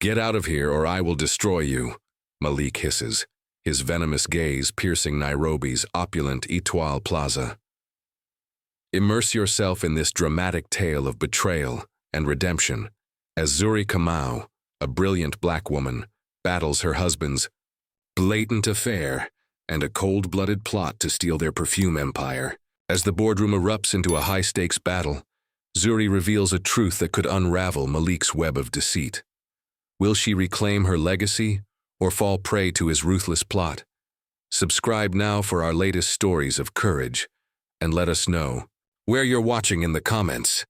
Get out of here or I will destroy you, Malik hisses, his venomous gaze piercing Nairobi's opulent Etoile Plaza. Immerse yourself in this dramatic tale of betrayal and redemption as Zuri Kamau, a brilliant black woman, battles her husband's blatant affair and a cold-blooded plot to steal their perfume empire. As the boardroom erupts into a high-stakes battle, Zuri reveals a truth that could unravel Malik's web of deceit. Will she reclaim her legacy or fall prey to his ruthless plot? Subscribe now for our latest stories of courage, and let us know where you're watching in the comments.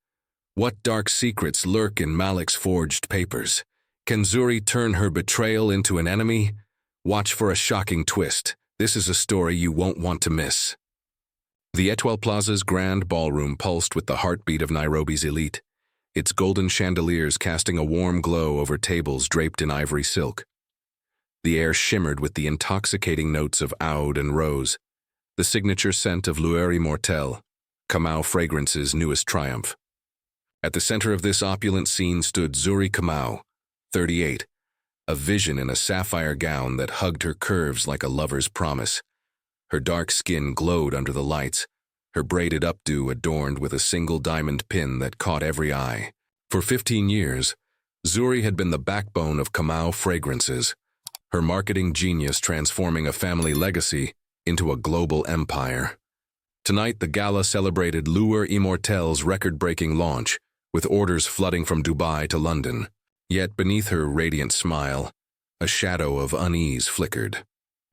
What dark secrets lurk in Malik's forged papers? Can Zuri turn her betrayal into an enemy? Watch for a shocking twist. This is a story you won't want to miss. The Etoile Plaza's grand ballroom pulsed with the heartbeat of Nairobi's elite, its golden chandeliers casting a warm glow over tables draped in ivory silk. The air shimmered with the intoxicating notes of oud and rose, the signature scent of Lueur Immortelle, Kamau Fragrance's newest triumph. At the center of this opulent scene stood Zuri Kamau, 38, a vision in a sapphire gown that hugged her curves like a lover's promise. Her dark skin glowed under the lights, her braided updo adorned with a single diamond pin that caught every eye. For 15 years, Zuri had been the backbone of Kamau Fragrances, her marketing genius transforming a family legacy into a global empire. Tonight, the gala celebrated Lueur Immortelle's record-breaking launch, with orders flooding from Dubai to London. Yet beneath her radiant smile, a shadow of unease flickered.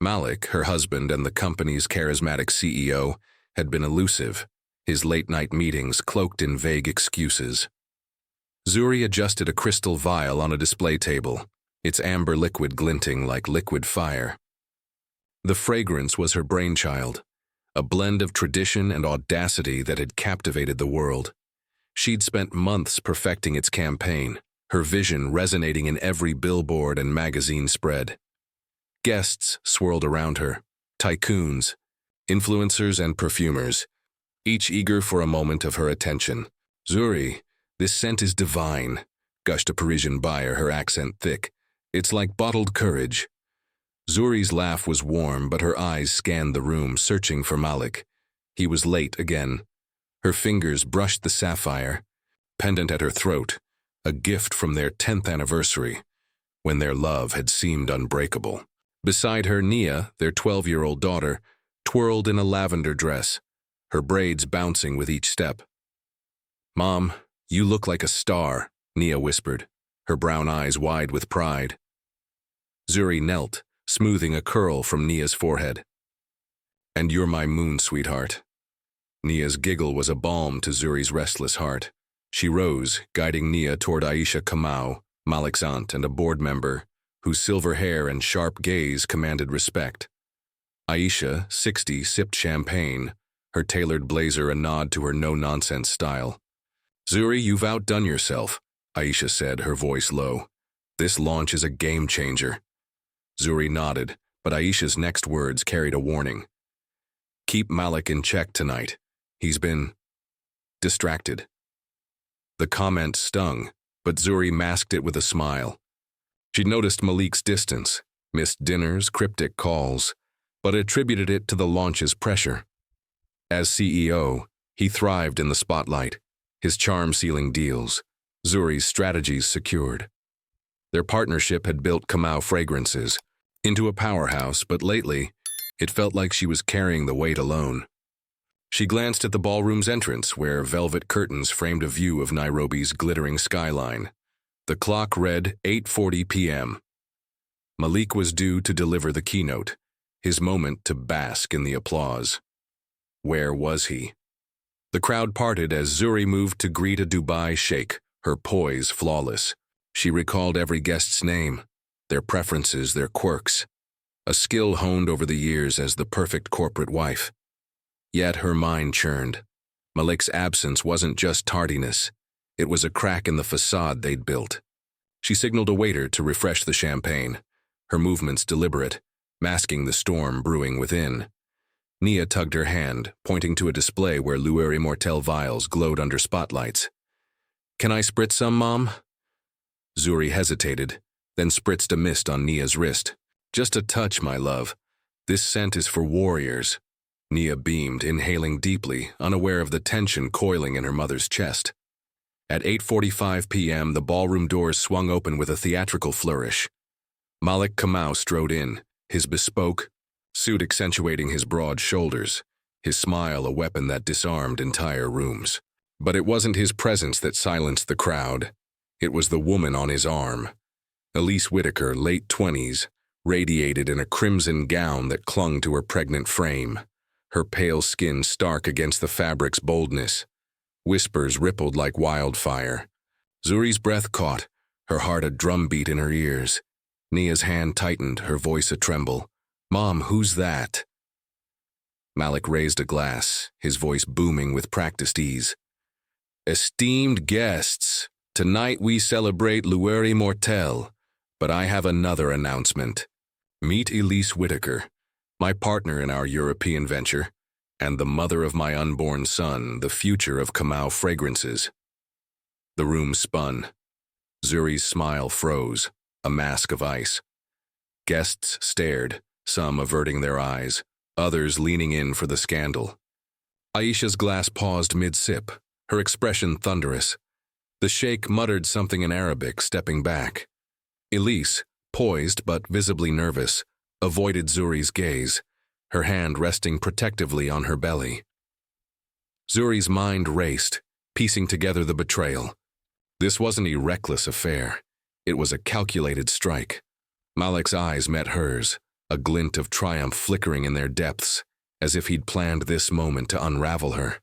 Malik, her husband and the company's charismatic CEO, had been elusive, his late-night meetings cloaked in vague excuses. Zuri adjusted a crystal vial on a display table, its amber liquid glinting like liquid fire. The fragrance was her brainchild, a blend of tradition and audacity that had captivated the world. She'd spent months perfecting its campaign, her vision resonating in every billboard and magazine spread. Guests swirled around her, tycoons, influencers and perfumers, each eager for a moment of her attention. "Zuri, this scent is divine," gushed a Parisian buyer, her accent thick. "It's like bottled courage." Zuri's laugh was warm, but her eyes scanned the room, searching for Malik. He was late again. Her fingers brushed the sapphire, pendant at her throat, a gift from their 10th anniversary, when their love had seemed unbreakable. Beside her, Nia, their 12-year-old daughter, twirled in a lavender dress, her braids bouncing with each step. "Mom, you look like a star," Nia whispered, her brown eyes wide with pride. Zuri knelt, smoothing a curl from Nia's forehead. "And you're my moon, sweetheart." Nia's giggle was a balm to Zuri's restless heart. She rose, guiding Nia toward Aisha Kamau, Malik's aunt and a board member, whose silver hair and sharp gaze commanded respect. Aisha, 60, sipped champagne, her tailored blazer a nod to her no-nonsense style. "Zuri, you've outdone yourself," Aisha said, her voice low. "This launch is a game-changer." Zuri nodded, but Aisha's next words carried a warning. "Keep Malik in check tonight. He's been distracted." The comment stung, but Zuri masked it with a smile. She'd noticed Malik's distance, missed dinners, cryptic calls, but attributed it to the launch's pressure. As CEO, he thrived in the spotlight, his charm sealing deals, Zuri's strategies secured. Their partnership had built Kamau Fragrances into a powerhouse, but lately, it felt like she was carrying the weight alone. She glanced at the ballroom's entrance, where velvet curtains framed a view of Nairobi's glittering skyline. The clock read 8:40 p.m. Malik was due to deliver the keynote, his moment to bask in the applause. Where was he? The crowd parted as Zuri moved to greet a Dubai sheikh, her poise flawless. She recalled every guest's name, their preferences, their quirks, a skill honed over the years as the perfect corporate wife. Yet her mind churned. Malik's absence wasn't just tardiness. It was a crack in the facade they'd built. She signaled a waiter to refresh the champagne, her movements deliberate, masking the storm brewing within. Nia tugged her hand, pointing to a display where Lueur Immortelle vials glowed under spotlights. "Can I spritz some, Mom?" Zuri hesitated, then spritzed a mist on Nia's wrist. "Just a touch, my love. This scent is for warriors." Nia beamed, inhaling deeply, unaware of the tension coiling in her mother's chest. At 8:45 p.m., the ballroom doors swung open with a theatrical flourish. Malik Kamau strode in, his bespoke suit accentuating his broad shoulders, his smile a weapon that disarmed entire rooms. But it wasn't his presence that silenced the crowd. It was the woman on his arm. Elise Whitaker, late 20s, radiated in a crimson gown that clung to her pregnant frame, her pale skin stark against the fabric's boldness. Whispers rippled like wildfire. Zuri's breath caught, her heart a drumbeat in her ears. Nia's hand tightened, her voice a tremble. "Mom, who's that?" Malik raised a glass, his voice booming with practiced ease. "Esteemed guests, tonight we celebrate Lueur Immortel, but I have another announcement. Meet Elise Whitaker, my partner in our European venture, and the mother of my unborn son, the future of Kamau Fragrances." The room spun. Zuri's smile froze, a mask of ice. Guests stared, some averting their eyes, others leaning in for the scandal. Aisha's glass paused mid-sip, her expression thunderous. The sheikh muttered something in Arabic, stepping back. Elise, poised but visibly nervous, avoided Zuri's gaze, her hand resting protectively on her belly. Zuri's mind raced, piecing together the betrayal. This wasn't a reckless affair. It was a calculated strike. Malik's eyes met hers, a glint of triumph flickering in their depths, as if he'd planned this moment to unravel her.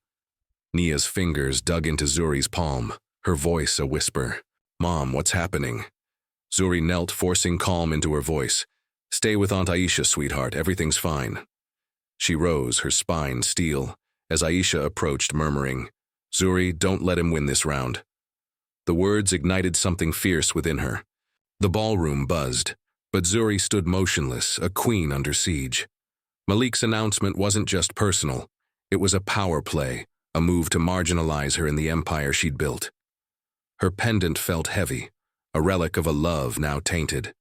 Nia's fingers dug into Zuri's palm, her voice a whisper. "Mom, what's happening?" Zuri knelt, forcing calm into her voice. "Stay with Aunt Aisha, sweetheart. Everything's fine." She rose, her spine steel, as Aisha approached, murmuring, "Zuri, don't let him win this round." The words ignited something fierce within her. The ballroom buzzed, but Zuri stood motionless, a queen under siege. Malik's announcement wasn't just personal. It was a power play, a move to marginalize her in the empire she'd built. Her pendant felt heavy, a relic of a love now tainted.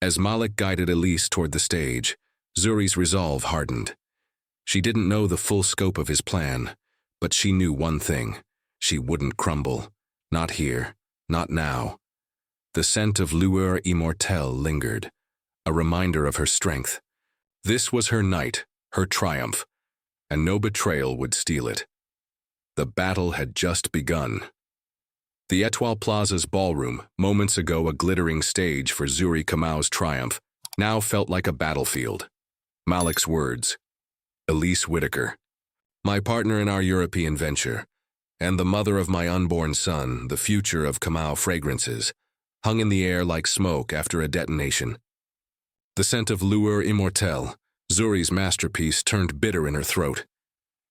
As Malik guided Elise toward the stage, Zuri's resolve hardened. She didn't know the full scope of his plan, but she knew one thing: she wouldn't crumble. Not here, not now. The scent of Lueur Immortel lingered, a reminder of her strength. This was her night, her triumph, and no betrayal would steal it. The battle had just begun. The Etoile Plaza's ballroom, moments ago a glittering stage for Zuri Kamau's triumph, now felt like a battlefield. Malik's words, "Elise Whitaker, my partner in our European venture, and the mother of my unborn son, the future of Kamau Fragrances," hung in the air like smoke after a detonation. The scent of Lueur Immortel, Zuri's masterpiece, turned bitter in her throat.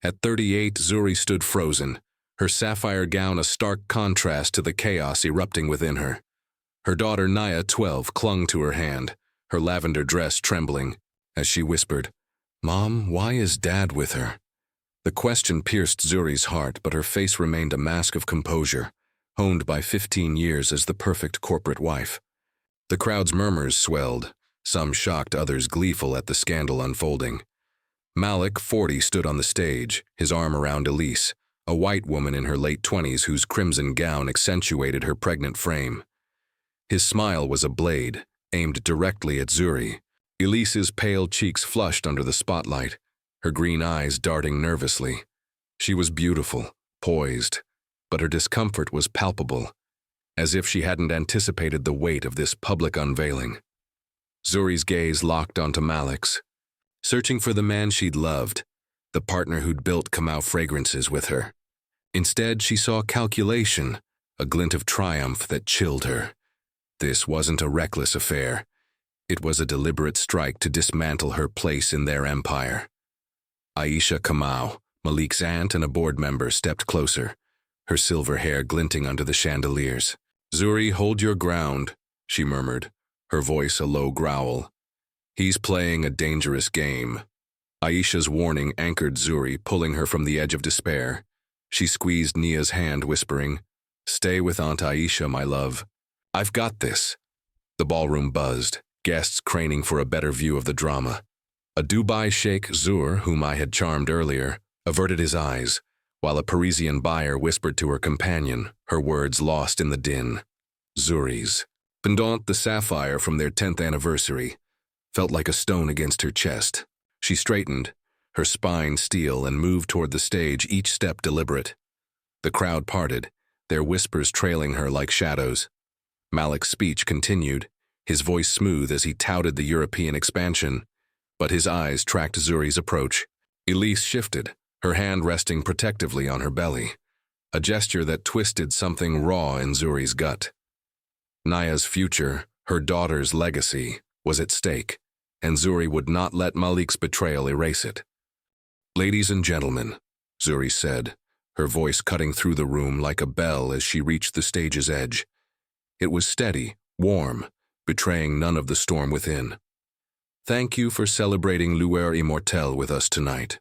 At 38, Zuri stood frozen, her sapphire gown a stark contrast to the chaos erupting within her. Her daughter Nia, 12, clung to her hand, her lavender dress trembling, as she whispered, "Mom, why is Dad with her?" The question pierced Zuri's heart, but her face remained a mask of composure, honed by 15 years as the perfect corporate wife. The crowd's murmurs swelled, some shocked, others gleeful at the scandal unfolding. Malik, 40, stood on the stage, his arm around Elise, a white woman in her late 20s whose crimson gown accentuated her pregnant frame. His smile was a blade, aimed directly at Zuri. Elise's pale cheeks flushed under the spotlight, her green eyes darting nervously. She was beautiful, poised, but her discomfort was palpable, as if she hadn't anticipated the weight of this public unveiling. Zuri's gaze locked onto Malik's, searching for the man she'd loved, the partner who'd built Kamau Fragrances with her. Instead, she saw calculation, a glint of triumph that chilled her. This wasn't a reckless affair. It was a deliberate strike to dismantle her place in their empire. Aisha Kamau, Malik's aunt and a board member, stepped closer, her silver hair glinting under the chandeliers. "Zuri, hold your ground," she murmured, her voice a low growl. "He's playing a dangerous game." Aisha's warning anchored Zuri, pulling her from the edge of despair. She squeezed Nia's hand, whispering, "Stay with Aunt Aisha, my love. I've got this." The ballroom buzzed, guests craning for a better view of the drama. A Dubai sheikh, Zuri, whom I had charmed earlier, averted his eyes, while a Parisian buyer whispered to her companion, her words lost in the din. Zuri's pendant, the sapphire from their 10th anniversary, felt like a stone against her chest. She straightened, her spine steel, and moved toward the stage, each step deliberate. The crowd parted, their whispers trailing her like shadows. Malik's speech continued, his voice smooth as he touted the European expansion, but his eyes tracked Zuri's approach. Elise shifted, her hand resting protectively on her belly, a gesture that twisted something raw in Zuri's gut. Naya's future, her daughter's legacy, was at stake, and Zuri would not let Malik's betrayal erase it. "Ladies and gentlemen," Zuri said, her voice cutting through the room like a bell as she reached the stage's edge. It was steady, warm, betraying none of the storm within. "Thank you for celebrating L'Heir Immortel with us tonight."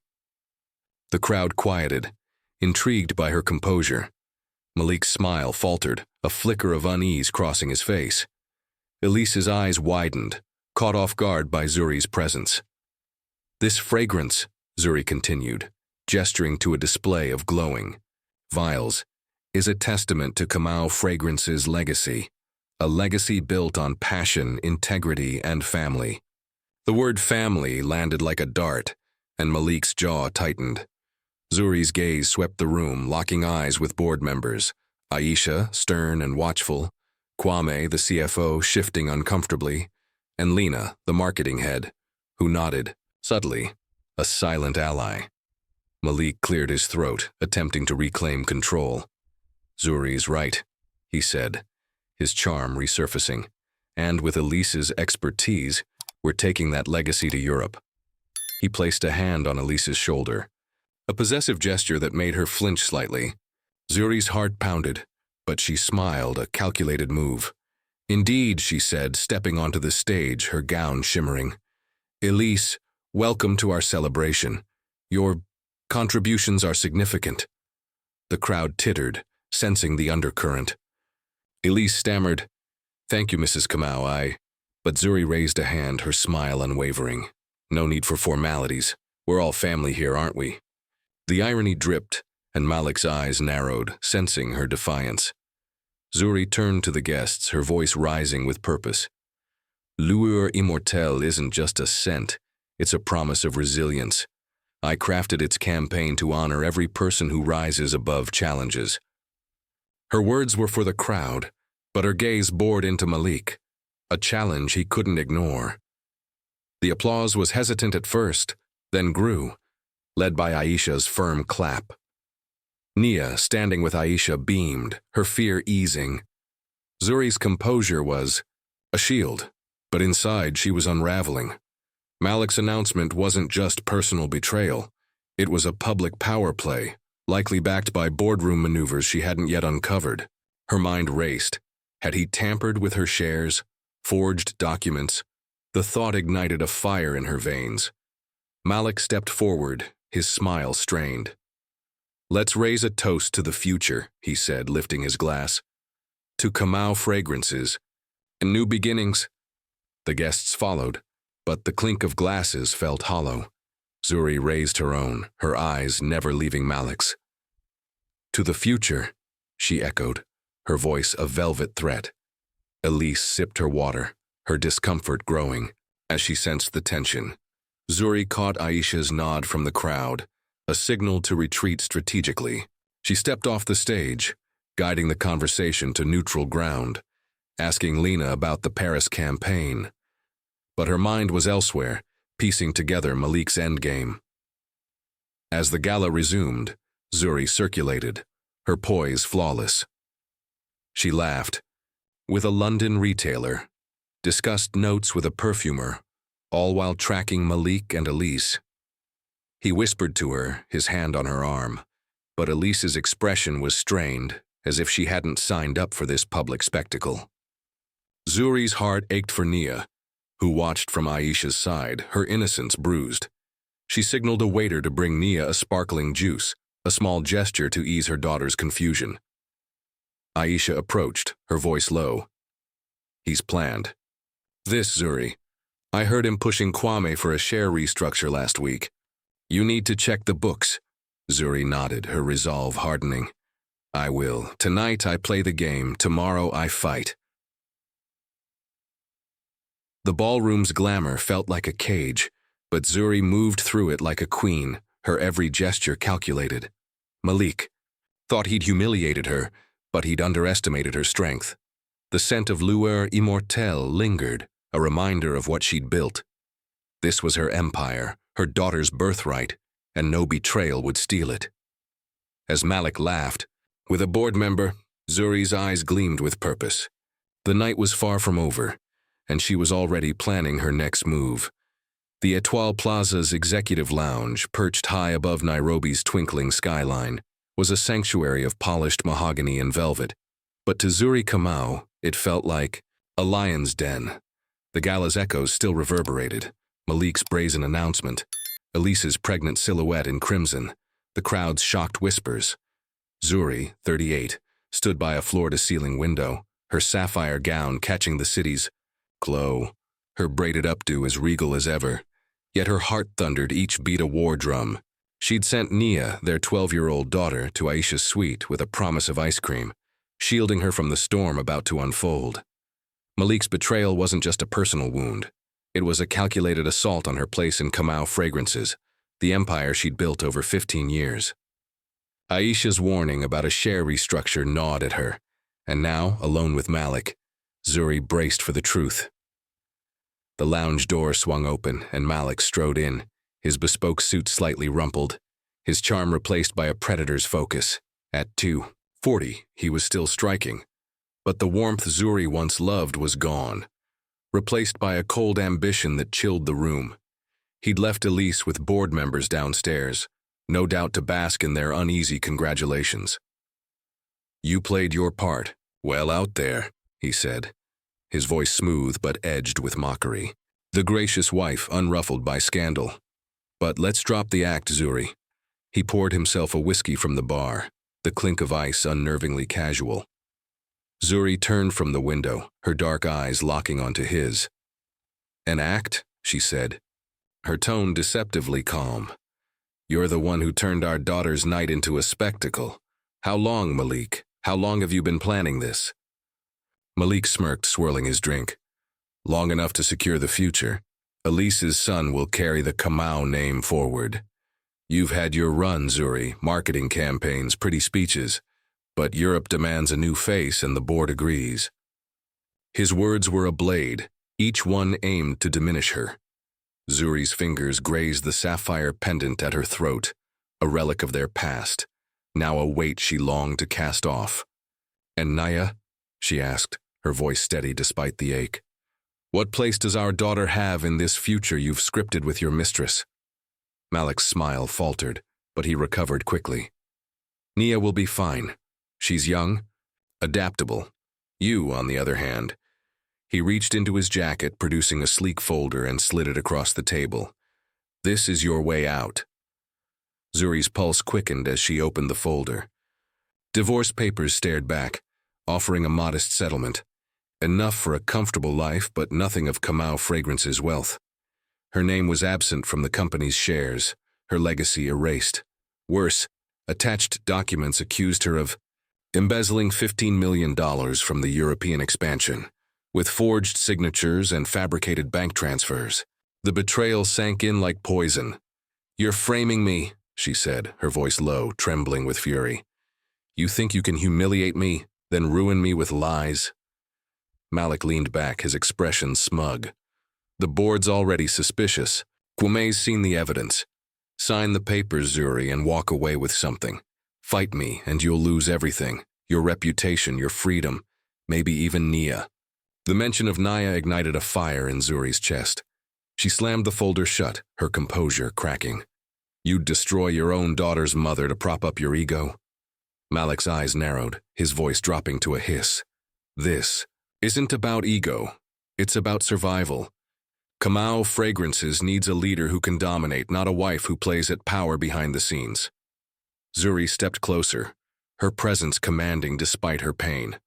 The crowd quieted, intrigued by her composure. Malik's smile faltered, a flicker of unease crossing his face. Elise's eyes widened, caught off guard by Zuri's presence. "This fragrance," Zuri continued, gesturing to a display of glowing vials, "is a testament to Kamau Fragrance's legacy, a legacy built on passion, integrity, and family." The word family landed like a dart, and Malik's jaw tightened. Zuri's gaze swept the room, locking eyes with board members, Aisha, stern and watchful, Kwame, the CFO, shifting uncomfortably, and Lena, the marketing head, who nodded, subtly, a silent ally. Malik cleared his throat, attempting to reclaim control. "Zuri's right," he said, his charm resurfacing, "and with Elise's expertise, we're taking that legacy to Europe." He placed a hand on Elise's shoulder, a possessive gesture that made her flinch slightly. Zuri's heart pounded, but she smiled, a calculated move. "Indeed," she said, stepping onto the stage, her gown shimmering. "Elise, welcome to our celebration. Your contributions are significant." The crowd tittered, sensing the undercurrent. Elise stammered, "Thank you, Mrs. Kamau, But Zuri raised a hand, her smile unwavering. "No need for formalities. We're all family here, aren't we?" The irony dripped, and Malik's eyes narrowed, sensing her defiance. Zuri turned to the guests, her voice rising with purpose. "L'Heir Immortel isn't just a scent, it's a promise of resilience. I crafted its campaign to honor every person who rises above challenges." Her words were for the crowd, but her gaze bored into Malik, a challenge he couldn't ignore. The applause was hesitant at first, then grew, led by Aisha's firm clap. Nia, standing with Aisha, beamed, her fear easing. Zuri's composure was a shield, but inside she was unraveling. Malik's announcement wasn't just personal betrayal. It was a public power play, likely backed by boardroom maneuvers she hadn't yet uncovered. Her mind raced. Had he tampered with her shares, forged documents? The thought ignited a fire in her veins. Malik stepped forward, his smile strained. "Let's raise a toast to the future," he said, lifting his glass. "To Kamau Fragrances and new beginnings." The guests followed, but the clink of glasses felt hollow. Zuri raised her own, her eyes never leaving Malik's. "To the future," she echoed, her voice a velvet threat. Elise sipped her water, her discomfort growing, as she sensed the tension. Zuri caught Aisha's nod from the crowd, a signal to retreat strategically. She stepped off the stage, guiding the conversation to neutral ground, asking Lena about the Paris campaign. But her mind was elsewhere, piecing together Malik's endgame. As the gala resumed, Zuri circulated, her poise flawless. She laughed, with a London retailer, discussed notes with a perfumer, all while tracking Malik and Elise. He whispered to her, his hand on her arm, but Elise's expression was strained, as if she hadn't signed up for this public spectacle. Zuri's heart ached for Nia, who watched from Aisha's side, her innocence bruised. She signaled a waiter to bring Nia a sparkling juice, a small gesture to ease her daughter's confusion. Aisha approached, her voice low. "He's planned. This, Zuri. I heard him pushing Kwame for a share restructure last week. You need to check the books. Zuri nodded, her resolve hardening. I will. Tonight I play the game, tomorrow I fight. The ballroom's glamour felt like a cage, but Zuri moved through it like a queen, her every gesture calculated. Malik thought he'd humiliated her, but he'd underestimated her strength. The scent of lueur immortelle lingered, a reminder of what she'd built. This was her empire, her daughter's birthright, and no betrayal would steal it. As Malik laughed, with a board member, Zuri's eyes gleamed with purpose. The night was far from over, and she was already planning her next move. The Etoile Plaza's executive lounge, perched high above Nairobi's twinkling skyline, was a sanctuary of polished mahogany and velvet. But to Zuri Kamau, it felt like a lion's den. The gala's echoes still reverberated. Malik's brazen announcement, Elise's pregnant silhouette in crimson, the crowd's shocked whispers. Zuri, 38, stood by a floor-to-ceiling window, her sapphire gown catching the city's glow, her braided updo as regal as ever. Yet her heart thundered each beat a war drum. She'd sent Nia, their 12-year-old daughter, to Aisha's suite with a promise of ice cream, shielding her from the storm about to unfold. Malik's betrayal wasn't just a personal wound. It was a calculated assault on her place in Kamau Fragrances, the empire she'd built over 15 years. Aisha's warning about a share restructure gnawed at her, and now, alone with Malik, Zuri braced for the truth. The lounge door swung open, and Malik strode in, his bespoke suit slightly rumpled, his charm replaced by a predator's focus. At 2:40, he was still striking, but the warmth Zuri once loved was gone, replaced by a cold ambition that chilled the room. He'd left Elise with board members downstairs, no doubt to bask in their uneasy congratulations. You played your part, well out there, he said, his voice smooth but edged with mockery. The gracious wife unruffled by scandal. But let's drop the act, Zuri. He poured himself a whiskey from the bar, the clink of ice unnervingly casual. Zuri turned from the window, her dark eyes locking onto his. An act, she said, her tone deceptively calm. You're the one who turned our daughter's night into a spectacle. How long, Malik? How long have you been planning this? Malik smirked, swirling his drink. Long enough to secure the future. Elise's son will carry the Kamau name forward. You've had your run, Zuri, marketing campaigns, pretty speeches. But Europe demands a new face and the board agrees. His words were a blade, each one aimed to diminish her. Zuri's fingers grazed the sapphire pendant at her throat, a relic of their past, now a weight she longed to cast off. And Naya? She asked, her voice steady despite the ache. What place does our daughter have in this future you've scripted with your mistress? Malik's smile faltered, but he recovered quickly. Nia will be fine. She's young, adaptable. You, on the other hand. He reached into his jacket, producing a sleek folder, and slid it across the table. This is your way out. Zuri's pulse quickened as she opened the folder. Divorce papers stared back, offering a modest settlement. Enough for a comfortable life, but nothing of Kamau Fragrance's wealth. Her name was absent from the company's shares, her legacy erased. Worse, attached documents accused her of embezzling $15 million from the European expansion, with forged signatures and fabricated bank transfers. The betrayal sank in like poison. You're framing me, she said, her voice low, trembling with fury. You think you can humiliate me, then ruin me with lies? Malik leaned back, his expression smug. The board's already suspicious. Kwame's seen the evidence. Sign the papers, Zuri, and walk away with something. Fight me, and you'll lose everything. Your reputation, your freedom, maybe even Nia. The mention of Naya ignited a fire in Zuri's chest. She slammed the folder shut, her composure cracking. You'd destroy your own daughter's mother to prop up your ego? Malik's eyes narrowed, his voice dropping to a hiss. This isn't about ego. It's about survival. Kamau Fragrances needs a leader who can dominate, not a wife who plays at power behind the scenes. Zuri stepped closer, her presence commanding despite her pain.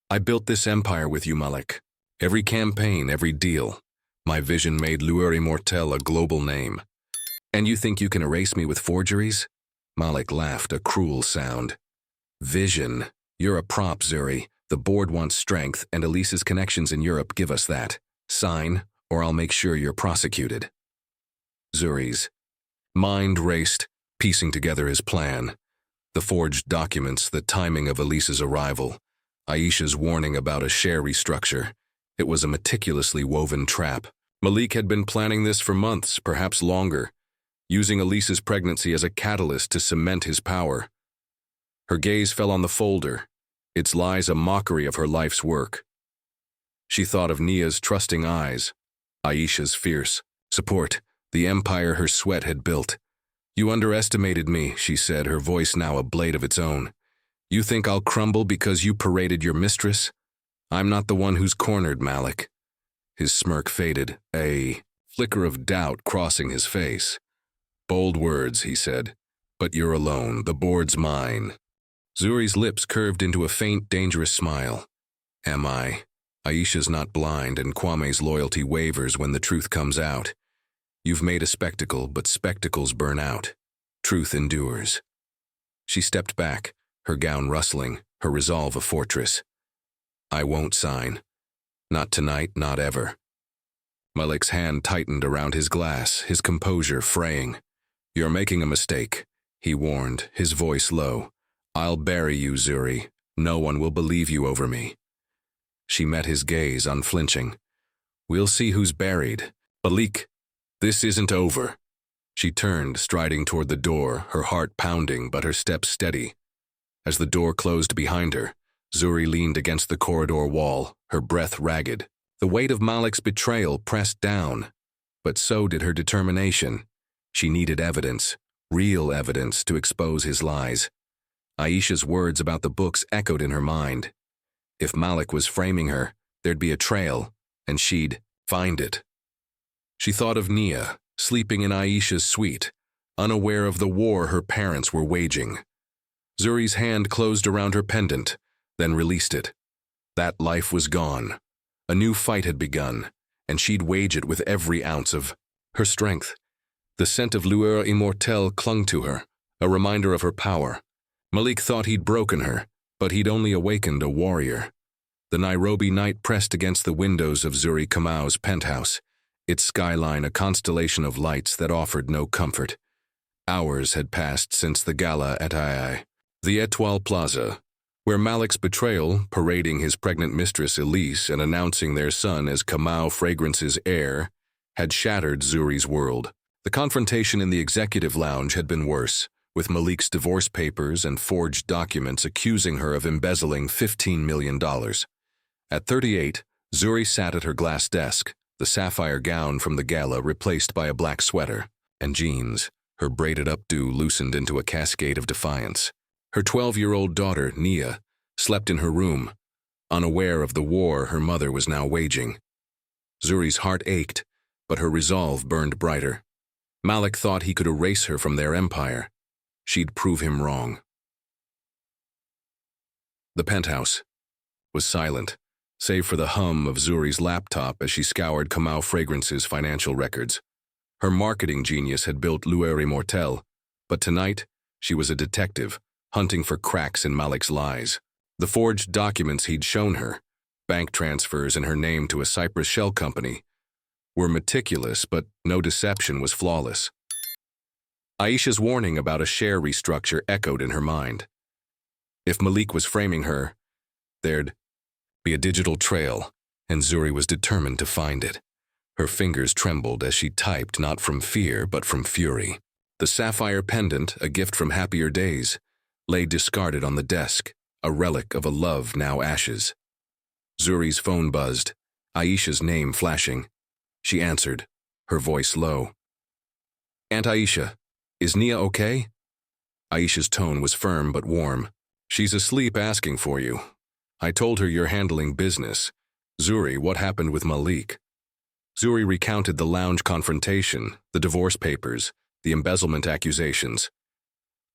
I built this empire with you, Malik. Every campaign, every deal. My vision made Lueur Immortel a global name. And you think you can erase me with forgeries? Malik laughed, a cruel sound. Vision. You're a prop, Zuri. The board wants strength, and Elise's connections in Europe give us that. Sign, or I'll make sure you're prosecuted. Zuri's mind raced, piecing together his plan. The forged documents, the timing of Elise's arrival, Aisha's warning about a share restructure. It was a meticulously woven trap. Malik had been planning this for months, perhaps longer, using Elise's pregnancy as a catalyst to cement his power. Her gaze fell on the folder, its lies a mockery of her life's work. She thought of Nia's trusting eyes, Aisha's fierce support, the empire her sweat had built. You underestimated me, she said, her voice now a blade of its own. You think I'll crumble because you paraded your mistress? I'm not the one who's cornered, Malik. His smirk faded, a flicker of doubt crossing his face. Bold words, he said. But you're alone, the board's mine. Zuri's lips curved into a faint, dangerous smile. Am I? Aisha's not blind, and Kwame's loyalty wavers when the truth comes out. You've made a spectacle, but spectacles burn out. Truth endures. She stepped back, her gown rustling, her resolve a fortress. I won't sign. Not tonight, not ever. Malik's hand tightened around his glass, his composure fraying. You're making a mistake, he warned, his voice low. I'll bury you, Zuri. No one will believe you over me. She met his gaze, unflinching. We'll see who's buried. Malik, this isn't over. She turned, striding toward the door, her heart pounding but her steps steady. As the door closed behind her, Zuri leaned against the corridor wall, her breath ragged. The weight of Malik's betrayal pressed down, but so did her determination. She needed evidence, real evidence, to expose his lies. Aisha's words about the books echoed in her mind. If Malik was framing her, there'd be a trail, and she'd find it. She thought of Nia, sleeping in Aisha's suite, unaware of the war her parents were waging. Zuri's hand closed around her pendant, then released it. That life was gone. A new fight had begun, and she'd wage it with every ounce of her strength. The scent of Lueur Immortel clung to her, a reminder of her power. Malik thought he'd broken her, but he'd only awakened a warrior. The Nairobi night pressed against the windows of Zuri Kamau's penthouse, its skyline a constellation of lights that offered no comfort. Hours had passed since the gala at Heir, the Etoile Plaza, where Malik's betrayal, parading his pregnant mistress Elise and announcing their son as Kamau Fragrance's heir, had shattered Zuri's world. The confrontation in the executive lounge had been worse, with Malik's divorce papers and forged documents accusing her of embezzling $15 million. At 38, Zuri sat at her glass desk, the sapphire gown from the gala replaced by a black sweater and jeans, her braided updo loosened into a cascade of defiance. Her 12-year-old daughter, Nia, slept in her room, unaware of the war her mother was now waging. Zuri's heart ached, but her resolve burned brighter. Malik thought he could erase her from their empire. She'd prove him wrong. The penthouse was silent, save for the hum of Zuri's laptop as she scoured Kamau Fragrance's financial records. Her marketing genius had built Lueur Immortel, but tonight she was a detective, hunting for cracks in Malik's lies. The forged documents he'd shown her, bank transfers in her name to a Cyprus shell company, were meticulous, but no deception was flawless. Aisha's warning about a share restructure echoed in her mind. If Malik was framing her, there'd be a digital trail, and Zuri was determined to find it. Her fingers trembled as she typed, not from fear, but from fury. The sapphire pendant, a gift from happier days, lay discarded on the desk, a relic of a love now ashes. Zuri's phone buzzed, Aisha's name flashing. She answered, her voice low. Aunt Aisha, is Nia okay? Aisha's tone was firm but warm. She's asleep asking for you. I told her you're handling business. Zuri, what happened with Malik? Zuri recounted the lounge confrontation, the divorce papers, the embezzlement accusations.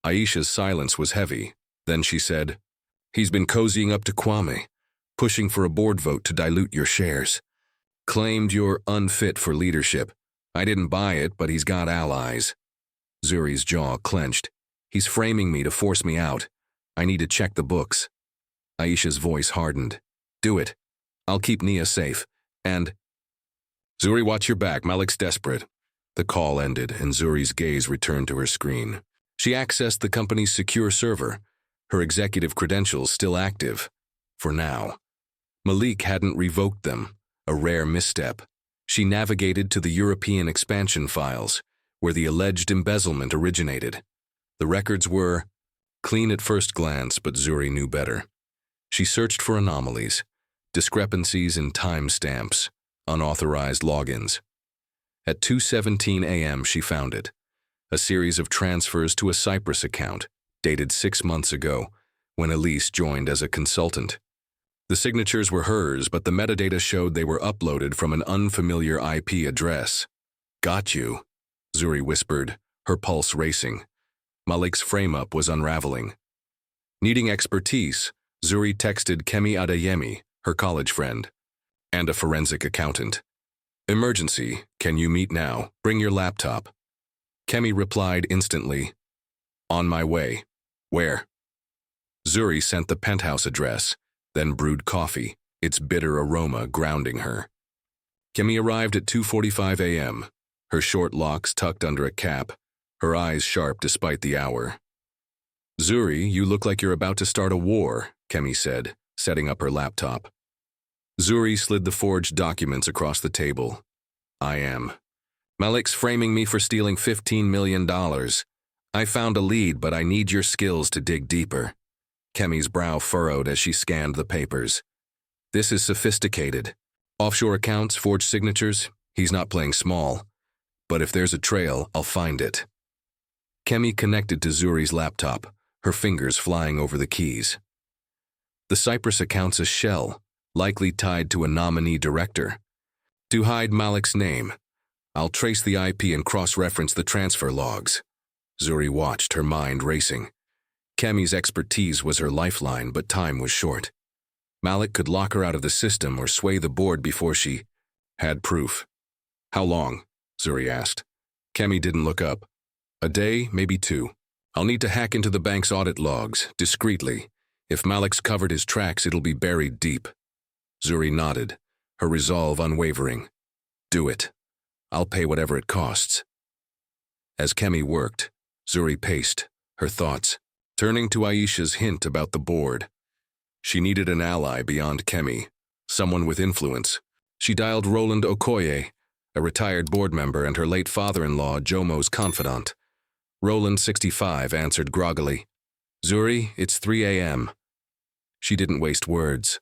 Aisha's silence was heavy. Then she said, He's been cozying up to Kwame, pushing for a board vote to dilute your shares. Claimed you're unfit for leadership. I didn't buy it, but he's got allies. Zuri's jaw clenched. He's framing me to force me out. I need to check the books. Aisha's voice hardened. Do it. I'll keep Nia safe. And... Zuri, watch your back. Malik's desperate. The call ended, and Zuri's gaze returned to her screen. She accessed the company's secure server, her executive credentials still active. For now. Malik hadn't revoked them, a rare misstep. She navigated to the European expansion files, where the alleged embezzlement originated. The records were clean at first glance, but Zuri knew better. She searched for anomalies, discrepancies in timestamps, unauthorized logins. At 2:17 a.m. she found it, a series of transfers to a Cyprus account, dated 6 months ago, when Elise joined as a consultant. The signatures were hers, but the metadata showed they were uploaded from an unfamiliar IP address. Got you, Zuri whispered, her pulse racing. Malik's frame-up was unraveling. Needing expertise, Zuri texted Kemi Adeyemi, her college friend, and a forensic accountant. Emergency, can you meet now? Bring your laptop. Kemi replied instantly, on my way. Where? Zuri sent the penthouse address, then brewed coffee, its bitter aroma grounding her. Kemi arrived at 2:45 a.m., her short locks tucked under a cap, her eyes sharp despite the hour. Zuri, you look like you're about to start a war, Kemi said, setting up her laptop. Zuri slid the forged documents across the table. I am. Malik's framing me for stealing $15 million. I found a lead, but I need your skills to dig deeper. Kemi's brow furrowed as she scanned the papers. This is sophisticated. Offshore accounts, forged signatures. He's not playing small. But if there's a trail, I'll find it. Kemi connected to Zuri's laptop, her fingers flying over the keys. The Cyprus account's a shell, likely tied to a nominee director. To hide Malik's name, I'll trace the IP and cross-reference the transfer logs. Zuri watched, her mind racing. Kemi's expertise was her lifeline, but time was short. Malik could lock her out of the system or sway the board before she had proof. How long? Zuri asked. Kemi didn't look up. A day, maybe 2. I'll need to hack into the bank's audit logs, discreetly. If Malik's covered his tracks, it'll be buried deep. Zuri nodded, her resolve unwavering. Do it. I'll pay whatever it costs. As Kemi worked, Zuri paced, her thoughts, turning to Aisha's hint about the board. She needed an ally beyond Kemi, someone with influence. She dialed Roland Okoye, a retired board member and her late father-in-law Jomo's confidant. Roland, 65, answered groggily. Zuri, it's 3 a.m. She didn't waste words.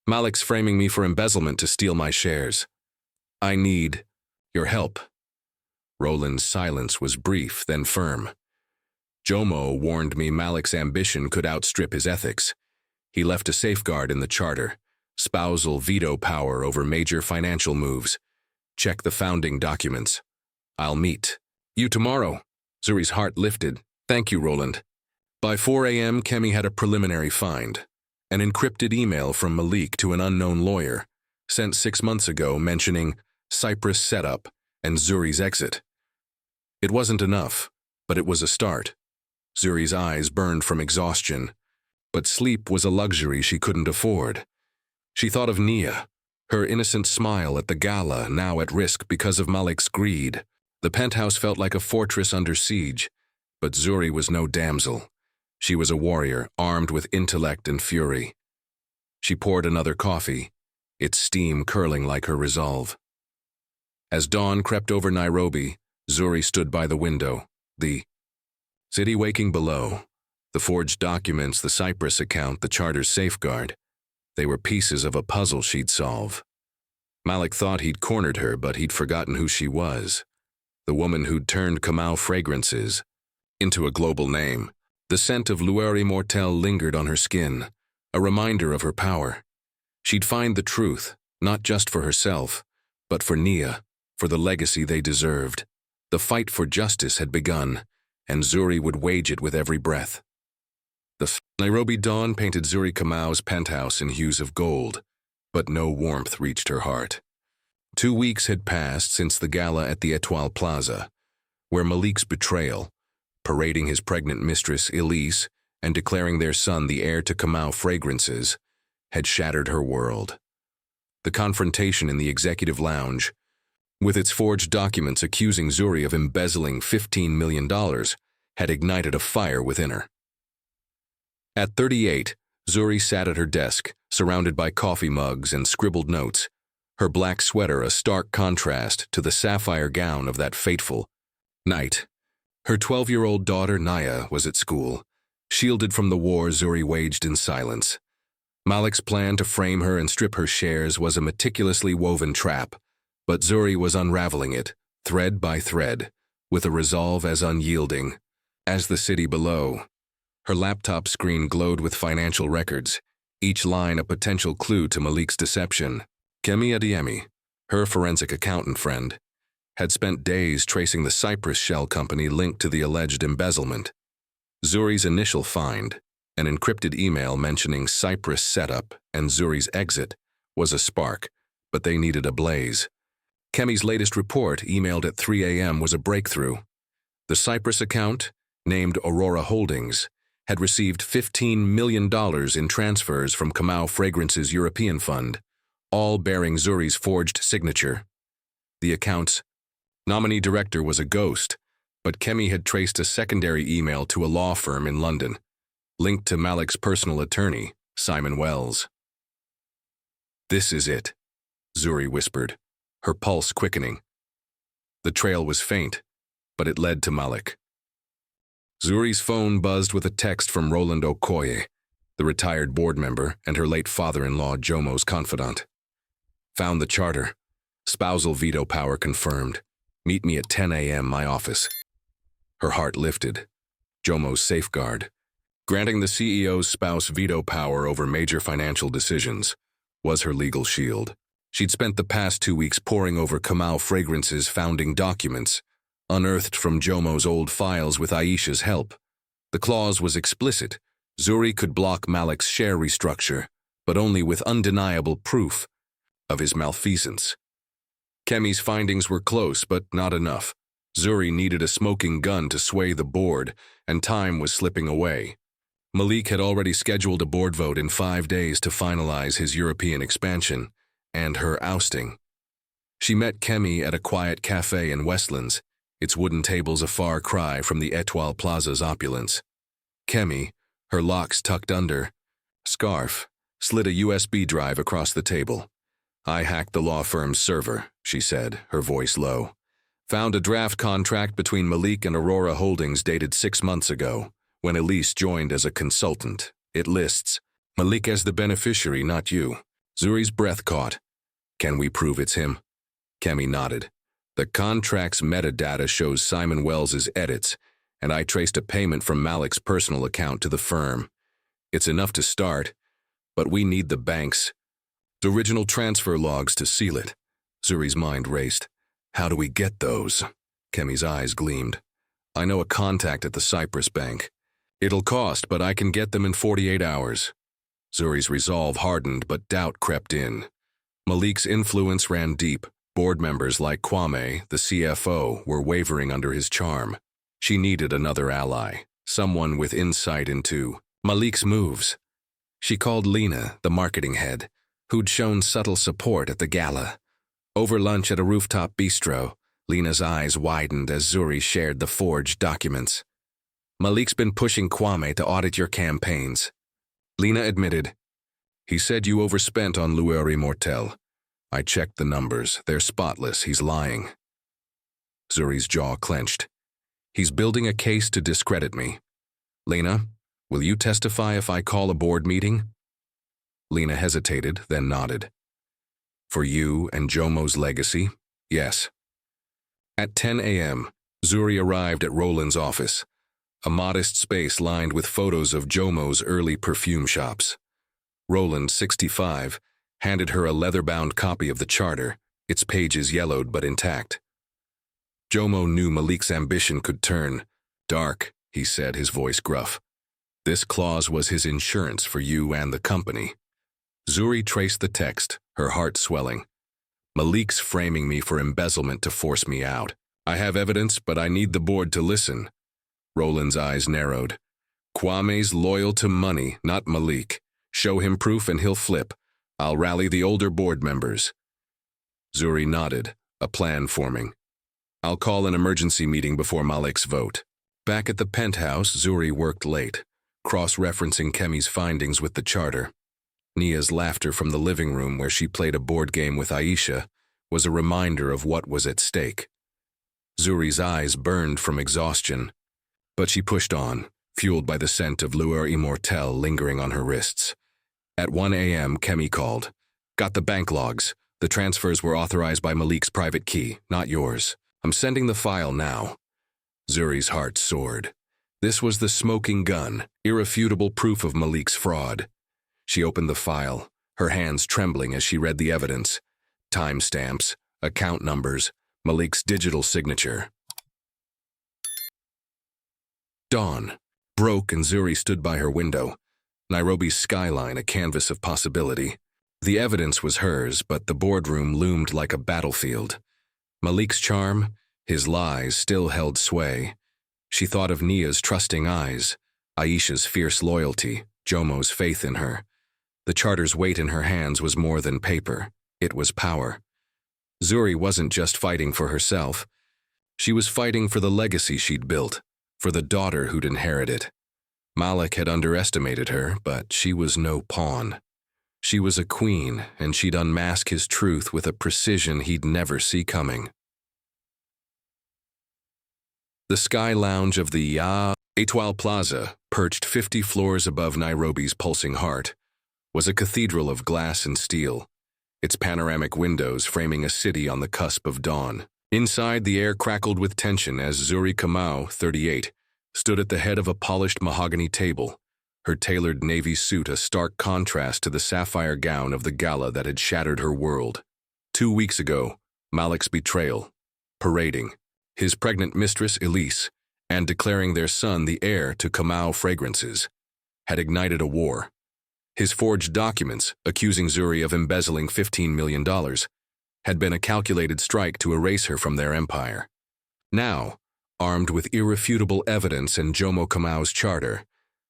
Malik's framing me for embezzlement to steal my shares. I need your help. Roland's silence was brief, then firm. Jomo warned me Malik's ambition could outstrip his ethics. He left a safeguard in the charter, spousal veto power over major financial moves. Check the founding documents. I'll meet you tomorrow. Zuri's heart lifted. Thank you, Roland. By 4 a.m., Kemi had a preliminary find. An encrypted email from Malik to an unknown lawyer, sent 6 months ago mentioning Cyprus setup and Zuri's exit. It wasn't enough, but it was a start. Zuri's eyes burned from exhaustion, but sleep was a luxury she couldn't afford. She thought of Nia, her innocent smile at the gala now at risk because of Malik's greed. The penthouse felt like a fortress under siege, but Zuri was no damsel. She was a warrior, armed with intellect and fury. She poured another coffee, its steam curling like her resolve. As dawn crept over Nairobi, Zuri stood by the window, the city waking below. The forged documents, the Cyprus account, the charter's safeguard. They were pieces of a puzzle she'd solve. Malik thought he'd cornered her, but he'd forgotten who she was. The woman who'd turned Kamau fragrances into a global name. The scent of Lueur Immortelle lingered on her skin, a reminder of her power. She'd find the truth, not just for herself, but for Nia, for the legacy they deserved. The fight for justice had begun, and Zuri would wage it with every breath. The Nairobi dawn painted Zuri Kamau's penthouse in hues of gold, but no warmth reached her heart. 2 weeks had passed since the gala at the Etoile Plaza, where Malik's betrayal, parading his pregnant mistress Elise and declaring their son the heir to Kamau fragrances, had shattered her world. The confrontation in the executive lounge, with its forged documents accusing Zuri of embezzling $15 million, had ignited a fire within her. At 38, Zuri sat at her desk, surrounded by coffee mugs and scribbled notes, her black sweater a stark contrast to the sapphire gown of that fateful night. Her 12-year-old daughter Naya was at school, shielded from the war Zuri waged in silence. Malik's plan to frame her and strip her shares was a meticulously woven trap, but Zuri was unraveling it, thread by thread, with a resolve as unyielding as the city below. Her laptop screen glowed with financial records, each line a potential clue to Malik's deception. Kemi Adeyemi, her forensic accountant friend, had spent days tracing the Cyprus shell company linked to the alleged embezzlement. Zuri's initial find, an encrypted email mentioning Cyprus setup and Zuri's exit, was a spark, but they needed a blaze. Kemi's latest report, emailed at 3 a.m., was a breakthrough. The Cyprus account, named Aurora Holdings, had received $15 million in transfers from Kamau Fragrance's European fund, all bearing Zuri's forged signature. The account's nominee director was a ghost, but Kemi had traced a secondary email to a law firm in London, linked to Malik's personal attorney, Simon Wells. "This is it," Zuri whispered, her pulse quickening. The trail was faint, but it led to Malik. Zuri's phone buzzed with a text from Roland Okoye, the retired board member and her late father-in-law Jomo's confidant. "Found the charter. Spousal veto power confirmed. Meet me at 10 a.m. my office." Her heart lifted. Jomo's safeguard, granting the CEO's spouse veto power over major financial decisions, was her legal shield. She'd spent the past 2 weeks poring over Kamau Fragrance's founding documents, unearthed from Jomo's old files with Aisha's help. The clause was explicit. Zuri could block Malik's share restructure, but only with undeniable proof of his malfeasance. Kemi's findings were close, but not enough. Zuri needed a smoking gun to sway the board, and time was slipping away. Malik had already scheduled a board vote in 5 days to finalize his European expansion, and her ousting. She met Kemi at a quiet cafe in Westlands, its wooden tables a far cry from the Etoile Plaza's opulence. Kemi, her locks tucked under scarf, slid a USB drive across the table. "I hacked the law firm's server," she said, her voice low. "Found a draft contract between Malik and Aurora Holdings dated 6 months ago, when Elise joined as a consultant. It lists Malik as the beneficiary, not you." Zuri's breath caught. "Can we prove it's him?" Kemi nodded. "The contract's metadata shows Simon Wells's edits, and I traced a payment from Malik's personal account to the firm. It's enough to start, but we need the bank's original transfer logs to seal it." Zuri's mind raced. "How do we get those?" Kemi's eyes gleamed. "I know a contact at the Cyprus bank. It'll cost, but I can get them in 48 hours. Zuri's resolve hardened, but doubt crept in. Malik's influence ran deep. Board members like Kwame, the CFO, were wavering under his charm. She needed another ally, someone with insight into Malik's moves. She called Lena, the marketing head, who'd shown subtle support at the gala. Over lunch at a rooftop bistro, Lena's eyes widened as Zuri shared the forged documents. "Malik's been pushing Kwame to audit your campaigns." Lena admitted. "He said you overspent on Lueur Immortel. I checked the numbers. They're spotless. He's lying." Zuri's jaw clenched. "He's building a case to discredit me. Lena, will you testify if I call a board meeting?" Lena hesitated, then nodded. "For you and Jomo's legacy, yes." At 10 a.m., Zuri arrived at Roland's office, a modest space lined with photos of Jomo's early perfume shops. Roland, 65, handed her a leather-bound copy of the charter, its pages yellowed but intact. Jomo knew Malik's ambition could turn dark, he said, his voice gruff. This clause was his insurance for you and the company. Zuri traced the text, her heart swelling. Malik's framing me for embezzlement to force me out. I have evidence, but I need the board to listen. Roland's eyes narrowed. Kwame's loyal to money, not Malik. Show him proof and he'll flip. I'll rally the older board members. Zuri nodded, a plan forming. I'll call an emergency meeting before Malik's vote. Back at the penthouse, Zuri worked late, cross-referencing Kemi's findings with the charter. Nia's laughter from the living room where she played a board game with Aisha was a reminder of what was at stake. Zuri's eyes burned from exhaustion, but she pushed on, fueled by the scent of Lueur Immortelle lingering on her wrists. At 1 a.m., Kemi called. Got the bank logs. The transfers were authorized by Malik's private key, not yours. I'm sending the file now. Zuri's heart soared. This was the smoking gun, irrefutable proof of Malik's fraud. She opened the file, her hands trembling as she read the evidence. Timestamps, account numbers, Malik's digital signature. Dawn broke and Zuri stood by her window. Nairobi's skyline a canvas of possibility. The evidence was hers, but the boardroom loomed like a battlefield. Malik's charm, his lies still held sway. She thought of Nia's trusting eyes, Aisha's fierce loyalty, Jomo's faith in her. The charter's weight in her hands was more than paper. It was power. Zuri wasn't just fighting for herself. She was fighting for the legacy she'd built, for the daughter who'd inherit it. Malik had underestimated her, but she was no pawn. She was a queen, and she'd unmask his truth with a precision he'd never see coming. The Sky Lounge of the Étoile Plaza, perched 50 floors above Nairobi's pulsing heart, was a cathedral of glass and steel, its panoramic windows framing a city on the cusp of dawn. Inside, the air crackled with tension as Zuri Kamau, 38, stood at the head of a polished mahogany table, her tailored navy suit a stark contrast to the sapphire gown of the gala that had shattered her world. 2 weeks ago, Malik's betrayal, parading, his pregnant mistress Elise, and declaring their son the heir to Kamau fragrances, had ignited a war. His forged documents, accusing Zuri of embezzling $15 million, had been a calculated strike to erase her from their empire. Now, armed with irrefutable evidence and Jomo Kamau's charter,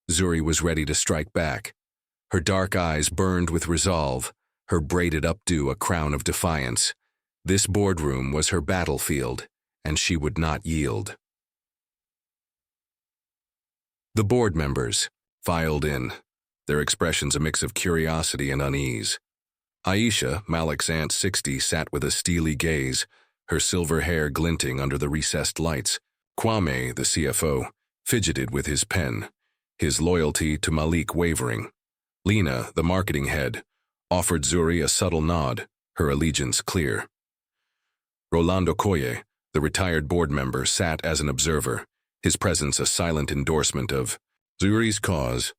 Zuri was ready to strike back. Her dark eyes burned with resolve, her braided updo a crown of defiance. This boardroom was her battlefield, and she would not yield. The board members filed in, their expressions a mix of curiosity and unease. Aisha, Malik's aunt 60, sat with a steely gaze, her silver hair glinting under the recessed lights. Kwame, the CFO, fidgeted with his pen, his loyalty to Malik wavering. Lena, the marketing head, offered Zuri a subtle nod, her allegiance clear. Rolando Koye, the retired board member, sat as an observer, his presence a silent endorsement of Zuri's cause.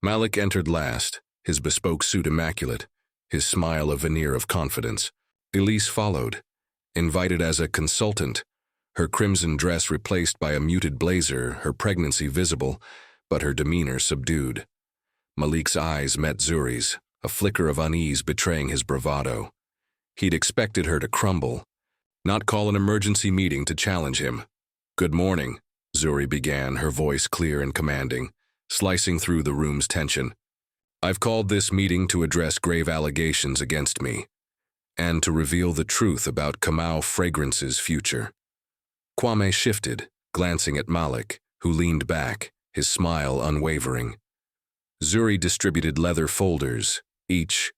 Malik entered last, his bespoke suit immaculate, his smile a veneer of confidence. Elise followed, invited as a consultant, her crimson dress replaced by a muted blazer, her pregnancy visible, but her demeanor subdued. Malik's eyes met Zuri's, a flicker of unease betraying his bravado. He'd expected her to crumble, not call an emergency meeting to challenge him. "Good morning," Zuri began, her voice clear and commanding, slicing through the room's tension. "I've called this meeting to address grave allegations against me, and to reveal the truth about Kamau Fragrance's future." Kwame shifted, glancing at Malik, who leaned back, his smile unwavering. Zuri distributed leather folders, each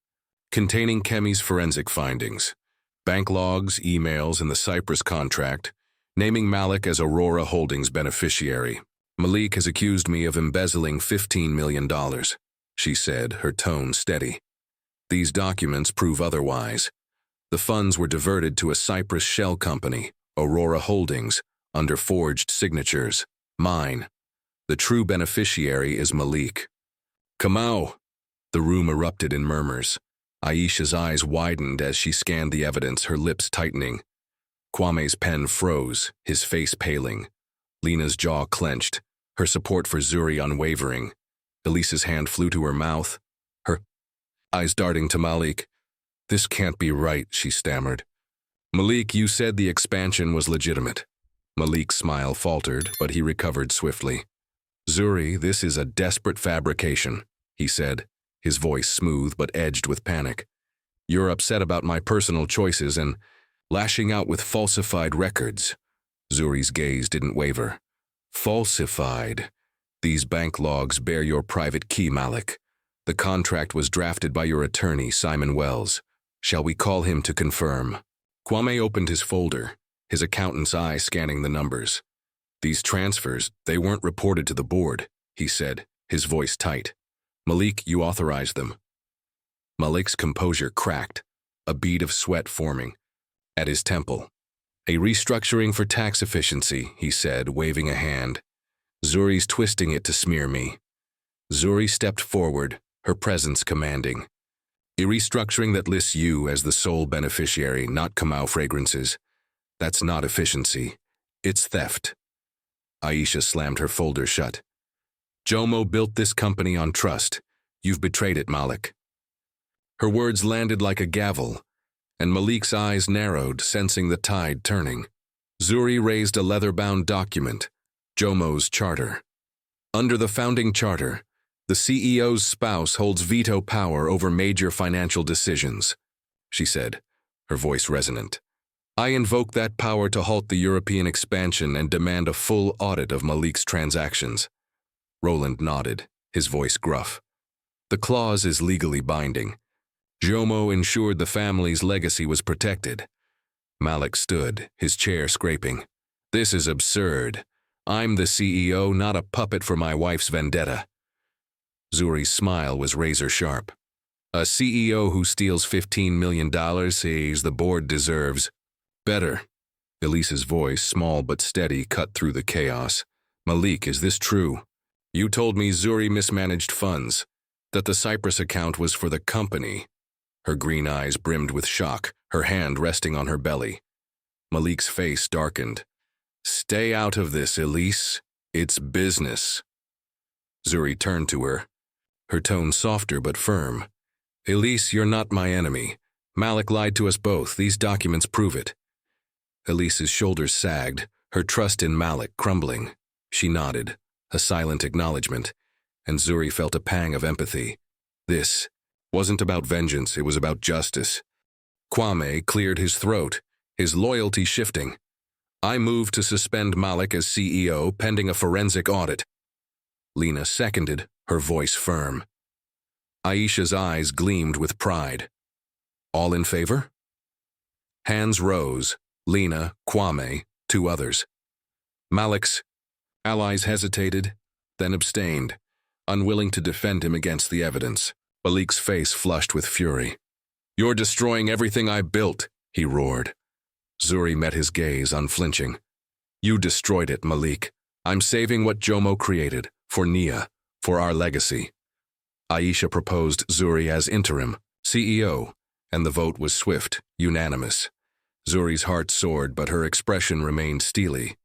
containing Kemi's forensic findings, bank logs, emails, and the Cyprus contract, naming Malik as Aurora Holdings beneficiary. "Malik has accused me of embezzling $15 million, she said, her tone steady. "These documents prove otherwise. The funds were diverted to a Cyprus shell company, Aurora Holdings, under forged signatures. Mine. The true beneficiary is Malik." "Kamau!" The room erupted in murmurs. Aisha's eyes widened as she scanned the evidence, her lips tightening. Kwame's pen froze, his face paling. Lena's jaw clenched, her support for Zuri unwavering. Elise's hand flew to her mouth, her eyes darting to Malik. "This can't be right," she stammered. "Malik, you said the expansion was legitimate." Malik's smile faltered, but he recovered swiftly. "Zuri, this is a desperate fabrication," he said, his voice smooth but edged with panic. "You're upset about my personal choices and lashing out with falsified records." Zuri's gaze didn't waver. "Falsified? These bank logs bear your private key, Malik. The contract was drafted by your attorney, Simon Wells. Shall we call him to confirm?" Kwame opened his folder, his accountant's eye scanning the numbers. "These transfers, they weren't reported to the board," he said, his voice tight. "Malik, you authorized them." Malik's composure cracked, a bead of sweat forming at his temple. "A restructuring for tax efficiency," he said, waving a hand. "Zuri's twisting it to smear me." Zuri stepped forward, her presence commanding. "A restructuring that lists you as the sole beneficiary, not Kamau Fragrances. That's not efficiency. It's theft." Aisha slammed her folder shut. "Jomo built this company on trust. You've betrayed it, Malik." Her words landed like a gavel, and Malik's eyes narrowed, sensing the tide turning. Zuri raised a leather-bound document, Jomo's charter. "Under the founding charter, the CEO's spouse holds veto power over major financial decisions," she said, her voice resonant. "I invoke that power to halt the European expansion and demand a full audit of Malik's transactions." Roland nodded, his voice gruff. "The clause is legally binding. Jomo ensured the family's legacy was protected." Malik stood, his chair scraping. "This is absurd. I'm the CEO, not a puppet for my wife's vendetta." Zuri's smile was razor-sharp. "A CEO who steals $15 million says the board deserves better." Elise's voice, small but steady, cut through the chaos. "Malik, is this true? You told me Zuri mismanaged funds, that the Cyprus account was for the company." Her green eyes brimmed with shock, her hand resting on her belly. Malik's face darkened. "Stay out of this, Elise. It's business." Zuri turned to her, her tone softer but firm. "Elise, you're not my enemy. Malik lied to us both. These documents prove it." Elise's shoulders sagged, her trust in Malik crumbling. She nodded, a silent acknowledgement, and Zuri felt a pang of empathy. This wasn't about vengeance, it was about justice. Kwame cleared his throat, his loyalty shifting. "I move to suspend Malik as CEO pending a forensic audit." Lena seconded, her voice firm. Aisha's eyes gleamed with pride. "All in favor?" Hands rose, Lena, Kwame, two others. Malik's allies hesitated, then abstained, unwilling to defend him against the evidence. Malik's face flushed with fury. "You're destroying everything I built," he roared. Zuri met his gaze, unflinching. "You destroyed it, Malik. I'm saving what Jomo created, for Nia, for our legacy." Aisha proposed Zuri as interim, CEO, and the vote was swift, unanimous. Zuri's heart soared, but her expression remained steely.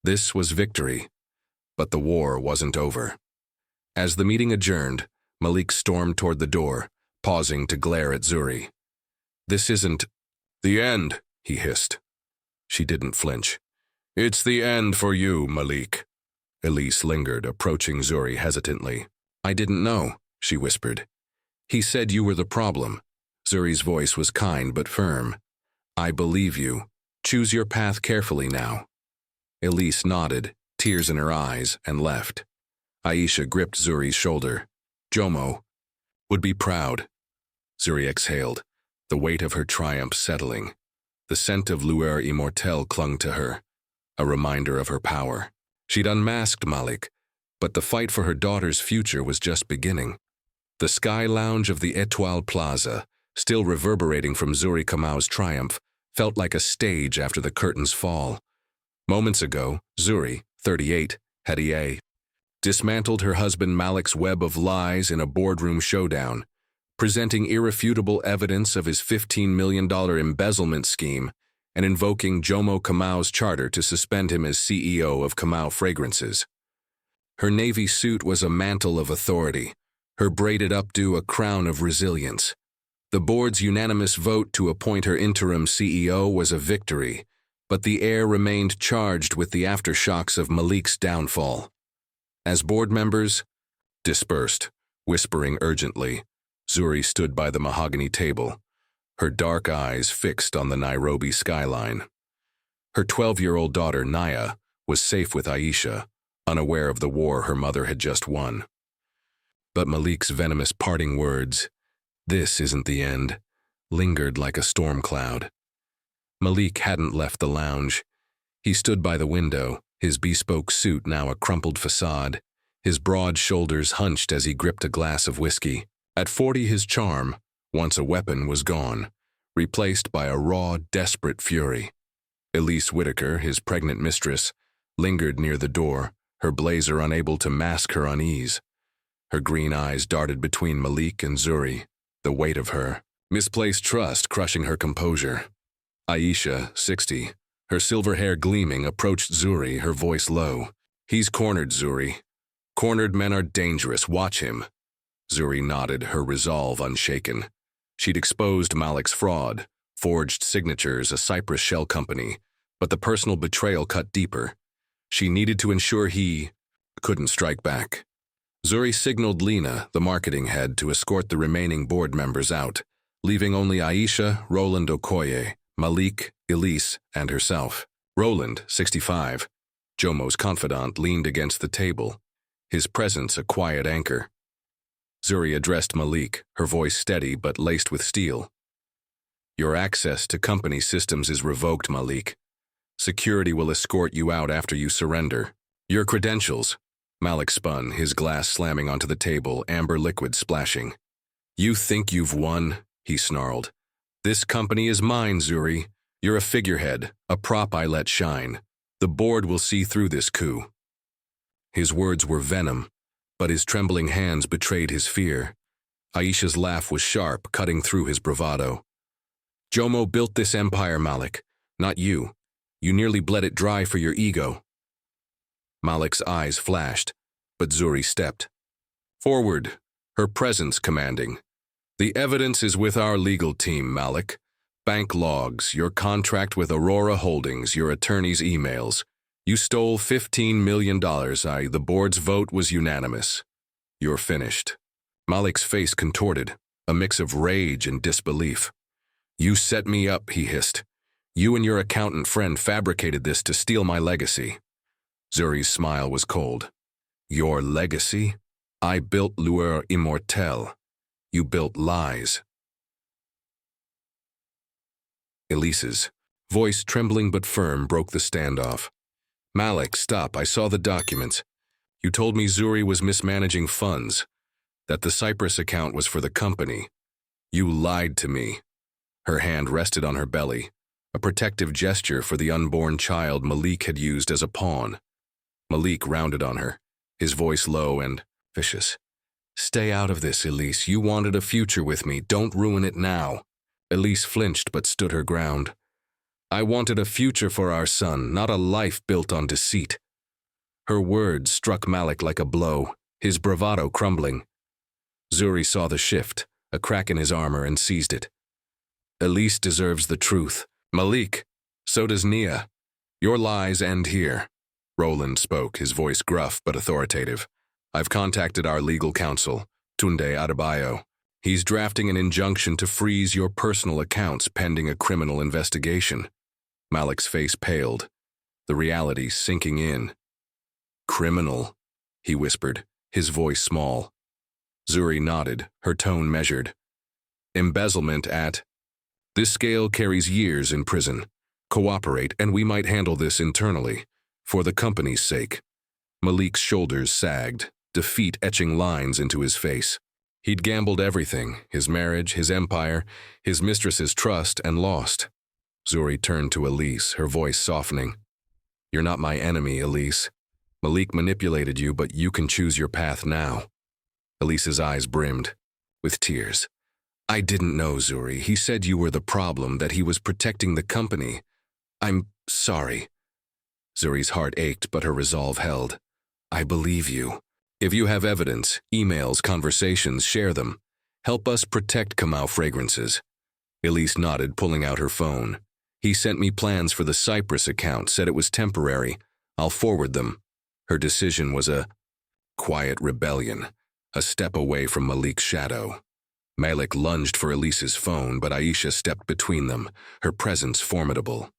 This was victory, but the war wasn't over. As the meeting adjourned, Malik stormed toward the door, pausing to glare at Zuri. "This isn't the end," he hissed. She didn't flinch. "It's the end for you, Malik." Elise lingered, approaching Zuri hesitantly. "I didn't know," she whispered. "He said you were the problem." Zuri's voice was kind but firm. "I believe you. Choose your path carefully now." Elise nodded, tears in her eyes, and left. Aisha gripped Zuri's shoulder. "Jomo would be proud." Zuri exhaled, the weight of her triumph settling. The scent of Lueur Immortel clung to her, a reminder of her power. She'd unmasked Malik, but the fight for her daughter's future was just beginning. The sky lounge of the Étoile Plaza, still reverberating from Zuri Kamau's triumph, felt like a stage after the curtain's fall. Moments ago, Zuri, 38, had dismantled her husband Malik's web of lies in a boardroom showdown, presenting irrefutable evidence of his $15 million embezzlement scheme and invoking Jomo Kamau's charter to suspend him as CEO of Kamau Fragrances. Her navy suit was a mantle of authority, her braided updo a crown of resilience. The board's unanimous vote to appoint her interim CEO was a victory, but the air remained charged with the aftershocks of Malik's downfall. As board members dispersed, whispering urgently, Zuri stood by the mahogany table, her dark eyes fixed on the Nairobi skyline. Her 12-year-old daughter, Naya, was safe with Aisha, unaware of the war her mother had just won. But Malik's venomous parting words, "This isn't the end," lingered like a storm cloud. Malik hadn't left the lounge. He stood by the window, his bespoke suit now a crumpled facade, his broad shoulders hunched as he gripped a glass of whiskey. At 40, his charm, once a weapon, was gone, replaced by a raw, desperate fury. Elise Whitaker, his pregnant mistress, lingered near the door, her blazer unable to mask her unease. Her green eyes darted between Malik and Zuri, the weight of her misplaced trust crushing her composure. Aisha, 60, her silver hair gleaming, approached Zuri, her voice low. "He's cornered, Zuri. Cornered men are dangerous. Watch him." Zuri nodded, her resolve unshaken. She'd exposed Malik's fraud, forged signatures, a Cyprus shell company, but the personal betrayal cut deeper. She needed to ensure he couldn't strike back. Zuri signaled Lena, the marketing head, to escort the remaining board members out, leaving only Aisha, Roland Okoye, Malik, Elise, and herself. Roland, 65, Jomo's confidant, leaned against the table, his presence a quiet anchor. Zuri addressed Malik, her voice steady but laced with steel. "Your access to company systems is revoked, Malik. Security will escort you out after you surrender. Your credentials." Malik spun, his glass slamming onto the table, amber liquid splashing. "You think you've won?" he snarled. "This company is mine, Zuri. You're a figurehead, a prop I let shine. The board will see through this coup." His words were venom, but his trembling hands betrayed his fear. Aisha's laugh was sharp, cutting through his bravado. "Jomo built this empire, Malik, not you. You nearly bled it dry for your ego." Malik's eyes flashed, but Zuri stepped forward, her presence commanding. "The evidence is with our legal team, Malik. Bank logs, your contract with Aurora Holdings, your attorney's emails. You stole $15 million. The board's vote was unanimous. You're finished." Malik's face contorted, a mix of rage and disbelief. "You set me up," he hissed. "You and your accountant friend fabricated this to steal my legacy." Zuri's smile was cold. "Your legacy? I built Lueur Immortel. You built lies." Elise's voice, trembling but firm, broke the standoff. "Malik, stop. I saw the documents. You told me Zuri was mismanaging funds, that the Cyprus account was for the company. You lied to me." Her hand rested on her belly, a protective gesture for the unborn child Malik had used as a pawn. Malik rounded on her, his voice low and vicious. "Stay out of this, Elise. You wanted a future with me. Don't ruin it now." Elise flinched but stood her ground. "I wanted a future for our son, not a life built on deceit." Her words struck Malik like a blow, his bravado crumbling. Zuri saw the shift, a crack in his armor, and seized it. "Elise deserves the truth. Malik, so does Nia. Your lies end here." Roland spoke, his voice gruff but authoritative. "I've contacted our legal counsel, Tunde Adebayo. He's drafting an injunction to freeze your personal accounts pending a criminal investigation." Malik's face paled, the reality sinking in. "Criminal," he whispered, his voice small. Zuri nodded, her tone measured. "Embezzlement at. This scale carries years in prison. Cooperate, and we might handle this internally, for the company's sake." Malik's shoulders sagged, defeat etching lines into his face. He'd gambled everything, his marriage, his empire, his mistress's trust, and lost. Zuri turned to Elise, her voice softening. "You're not my enemy, Elise. Malik manipulated you, but you can choose your path now." Elise's eyes brimmed with tears. "I didn't know, Zuri. He said you were the problem, that he was protecting the company. I'm sorry." Zuri's heart ached, but her resolve held. I believe you. If you have evidence, emails, conversations, share them. Help us protect Kamau Fragrances. Elise nodded, pulling out her phone. He sent me plans for the Cyprus account, said it was temporary. I'll forward them. Her decision was a quiet rebellion, a step away from Malik's shadow. Malik lunged for Elise's phone, but Aisha stepped between them, her presence formidable.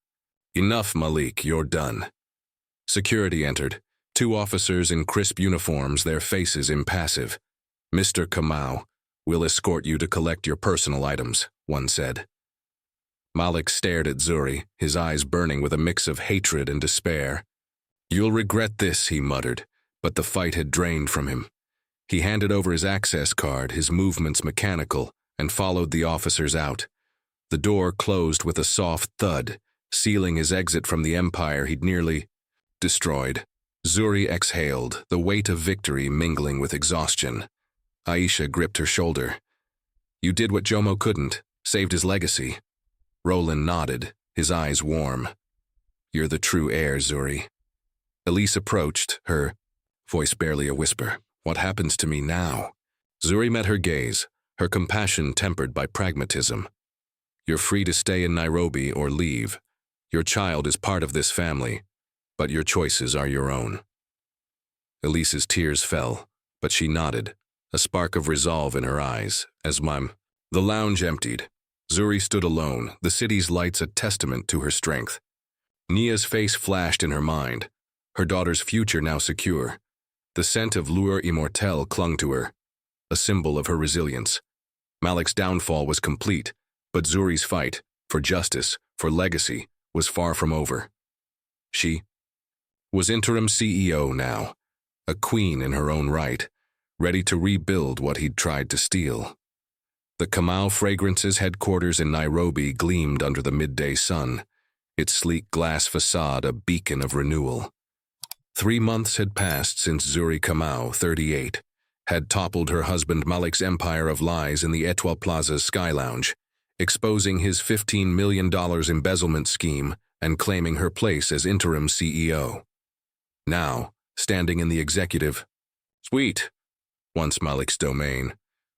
Enough, Malik, you're done. Security entered. 2 officers in crisp uniforms, their faces impassive. Mr. Kamau, we'll escort you to collect your personal items, one said. Malik stared at Zuri, his eyes burning with a mix of hatred and despair. You'll regret this, he muttered, but the fight had drained from him. He handed over his access card, his movements mechanical, and followed the officers out. The door closed with a soft thud, sealing his exit from the empire he'd nearly destroyed. Zuri exhaled, the weight of victory mingling with exhaustion. Aisha gripped her shoulder. You did what Jomo couldn't, saved his legacy. Roland nodded, his eyes warm. You're the true heir, Zuri. Elise approached, her voice barely a whisper. What happens to me now? Zuri met her gaze, her compassion tempered by pragmatism. You're free to stay in Nairobi or leave. Your child is part of this family, but your choices are your own. Elise's tears fell, but she nodded, a spark of resolve in her eyes, as the lounge emptied. Zuri stood alone, the city's lights a testament to her strength. Nia's face flashed in her mind, her daughter's future now secure. The scent of Lueur Immortel clung to her, a symbol of her resilience. Malik's downfall was complete, but Zuri's fight, for justice, for legacy, was far from over. She was interim CEO now, a queen in her own right, ready to rebuild what he'd tried to steal. The Kamau Fragrances headquarters in Nairobi gleamed under the midday sun, its sleek glass facade a beacon of renewal. 3 months had passed since Zuri Kamau, 38, had toppled her husband Malik's empire of lies in the Etoile Plaza's Sky Lounge, exposing his $15 million embezzlement scheme and claiming her place as interim CEO. Now, standing in the executive suite, once Malik's domain,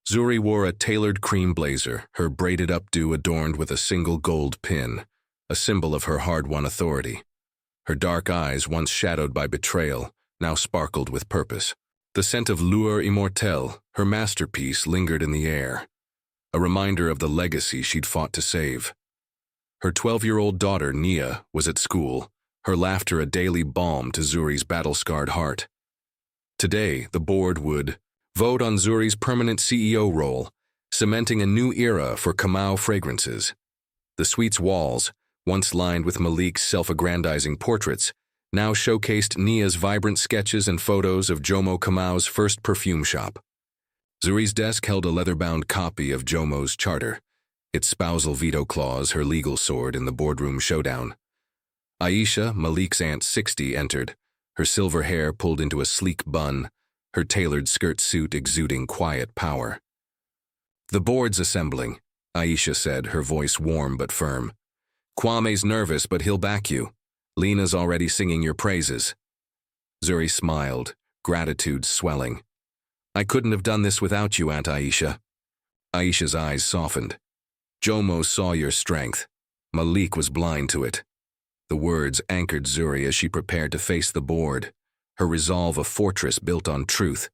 Zuri wore a tailored cream blazer, her braided updo adorned with a single gold pin, a symbol of her hard-won authority. Her dark eyes, once shadowed by betrayal, now sparkled with purpose. The scent of Lueur Immortel, her masterpiece, lingered in the air, a reminder of the legacy she'd fought to save. Her 12-year-old daughter, Nia, was at school, her laughter a daily balm to Zuri's battle-scarred heart. Today, the board would vote on Zuri's permanent CEO role, cementing a new era for Kamau Fragrances. The suite's walls, once lined with Malik's self-aggrandizing portraits, now showcased Nia's vibrant sketches and photos of Jomo Kamau's first perfume shop. Zuri's desk held a leather-bound copy of Jomo's charter, its spousal veto clause her legal sword in the boardroom showdown. Aisha, Malik's aunt 60, entered, her silver hair pulled into a sleek bun, her tailored skirt suit exuding quiet power. The board's assembling, Aisha said, her voice warm but firm. Kwame's nervous, but he'll back you. Lena's already singing your praises. Zuri smiled, gratitude swelling. I couldn't have done this without you, Aunt Aisha. Aisha's eyes softened. Jomo saw your strength. Malik was blind to it. The words anchored Zuri as she prepared to face the board, her resolve a fortress built on truth.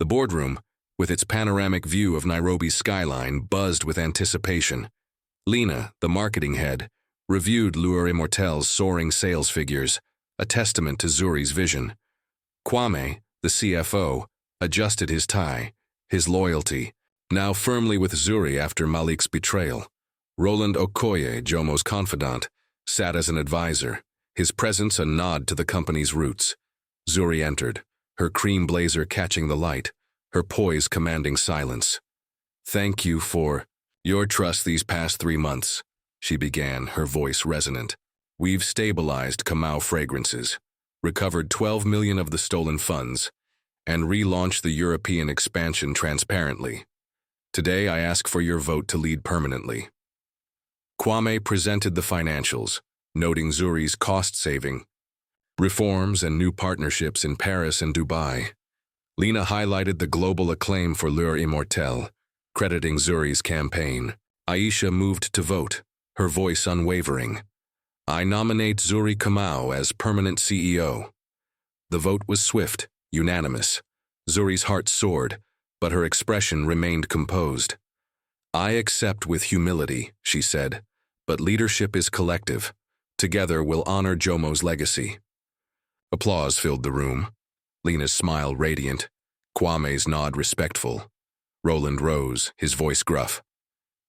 The boardroom, with its panoramic view of Nairobi's skyline, buzzed with anticipation. Lena, the marketing head, reviewed Lueur Immortel's soaring sales figures, a testament to Zuri's vision. Kwame, the CFO, adjusted his tie, his loyalty, now firmly with Zuri after Malik's betrayal. Roland Okoye, Jomo's confidant, sat as an advisor, his presence a nod to the company's roots. Zuri entered, her cream blazer catching the light, her poise commanding silence. Thank you for your trust these past 3 months, she began, her voice resonant. We've stabilized Kamau Fragrances, recovered 12 million of the stolen funds, and relaunched the European expansion transparently. Today I ask for your vote to lead permanently. Kwame presented the financials, noting Zuri's cost-saving reforms and new partnerships in Paris and Dubai. Lena highlighted the global acclaim for L'Heure Immortelle, crediting Zuri's campaign. Aisha moved to vote, her voice unwavering. I nominate Zuri Kamau as permanent CEO. The vote was swift, unanimous. Zuri's heart soared, but her expression remained composed. I accept with humility, she said, but leadership is collective. Together we'll honor Jomo's legacy. Applause filled the room. Lena's smile radiant, Kwame's nod respectful. Roland rose, his voice gruff.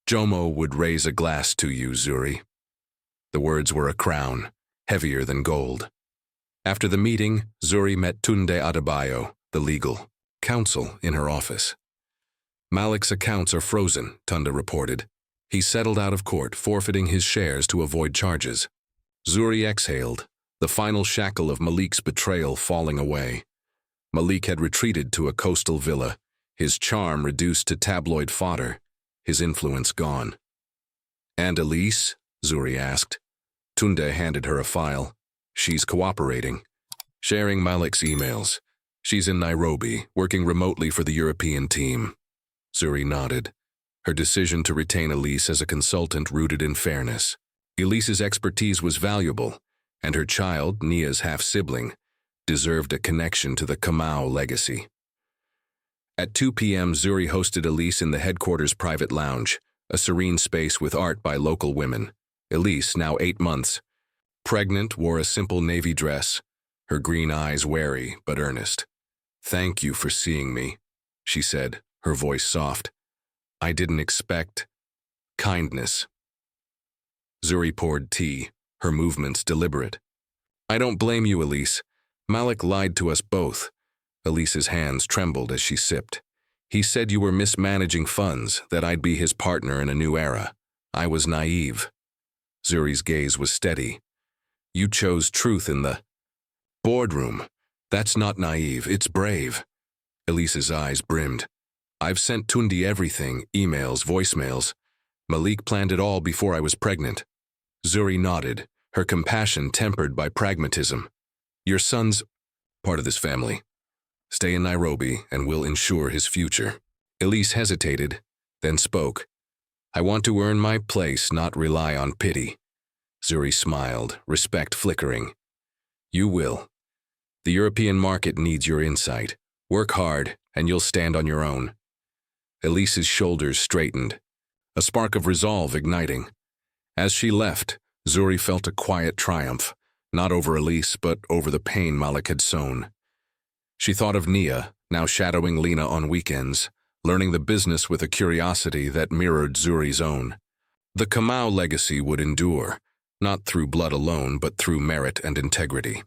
Jomo would raise a glass to you, Zuri. The words were a crown, heavier than gold. After the meeting, Zuri met Tunde Adebayo, the legal counsel, in her office. Malik's accounts are frozen, Tunde reported. He settled out of court, forfeiting his shares to avoid charges. Zuri exhaled, the final shackle of Malik's betrayal falling away. Malik had retreated to a coastal villa, his charm reduced to tabloid fodder, his influence gone. And Elise? Zuri asked. Tunde handed her a file. She's cooperating, sharing Malik's emails. She's in Nairobi, working remotely for the European team. Zuri nodded, her decision to retain Elise as a consultant rooted in fairness. Elise's expertise was valuable, and her child, Nia's half-sibling, deserved a connection to the Kamau legacy. At 2 p.m., Zuri hosted Elise in the headquarters' private lounge, a serene space with art by local women. Elise, now 8 months, pregnant, wore a simple navy dress, her green eyes wary but earnest. Thank you for seeing me, she said, her voice soft. I didn't expect kindness. Zuri poured tea, her movements deliberate. I don't blame you, Elise. Malik lied to us both. Elise's hands trembled as she sipped. He said you were mismanaging funds, that I'd be his partner in a new era. I was naive. Zuri's gaze was steady. You chose truth in the boardroom. That's not naive, it's brave. Elise's eyes brimmed. I've sent Tunde everything, emails, voicemails. Malik planned it all before I was pregnant. Zuri nodded, her compassion tempered by pragmatism. Your son's part of this family. Stay in Nairobi and we'll ensure his future. Elise hesitated, then spoke. I want to earn my place, not rely on pity. Zuri smiled, respect flickering. You will. The European market needs your insight. Work hard, and you'll stand on your own. Elise's shoulders straightened, a spark of resolve igniting. As she left, Zuri felt a quiet triumph, not over Elise, but over the pain Malik had sown. She thought of Nia, now shadowing Lena on weekends, learning the business with a curiosity that mirrored Zuri's own. The Kamau legacy would endure, not through blood alone, but through merit and integrity.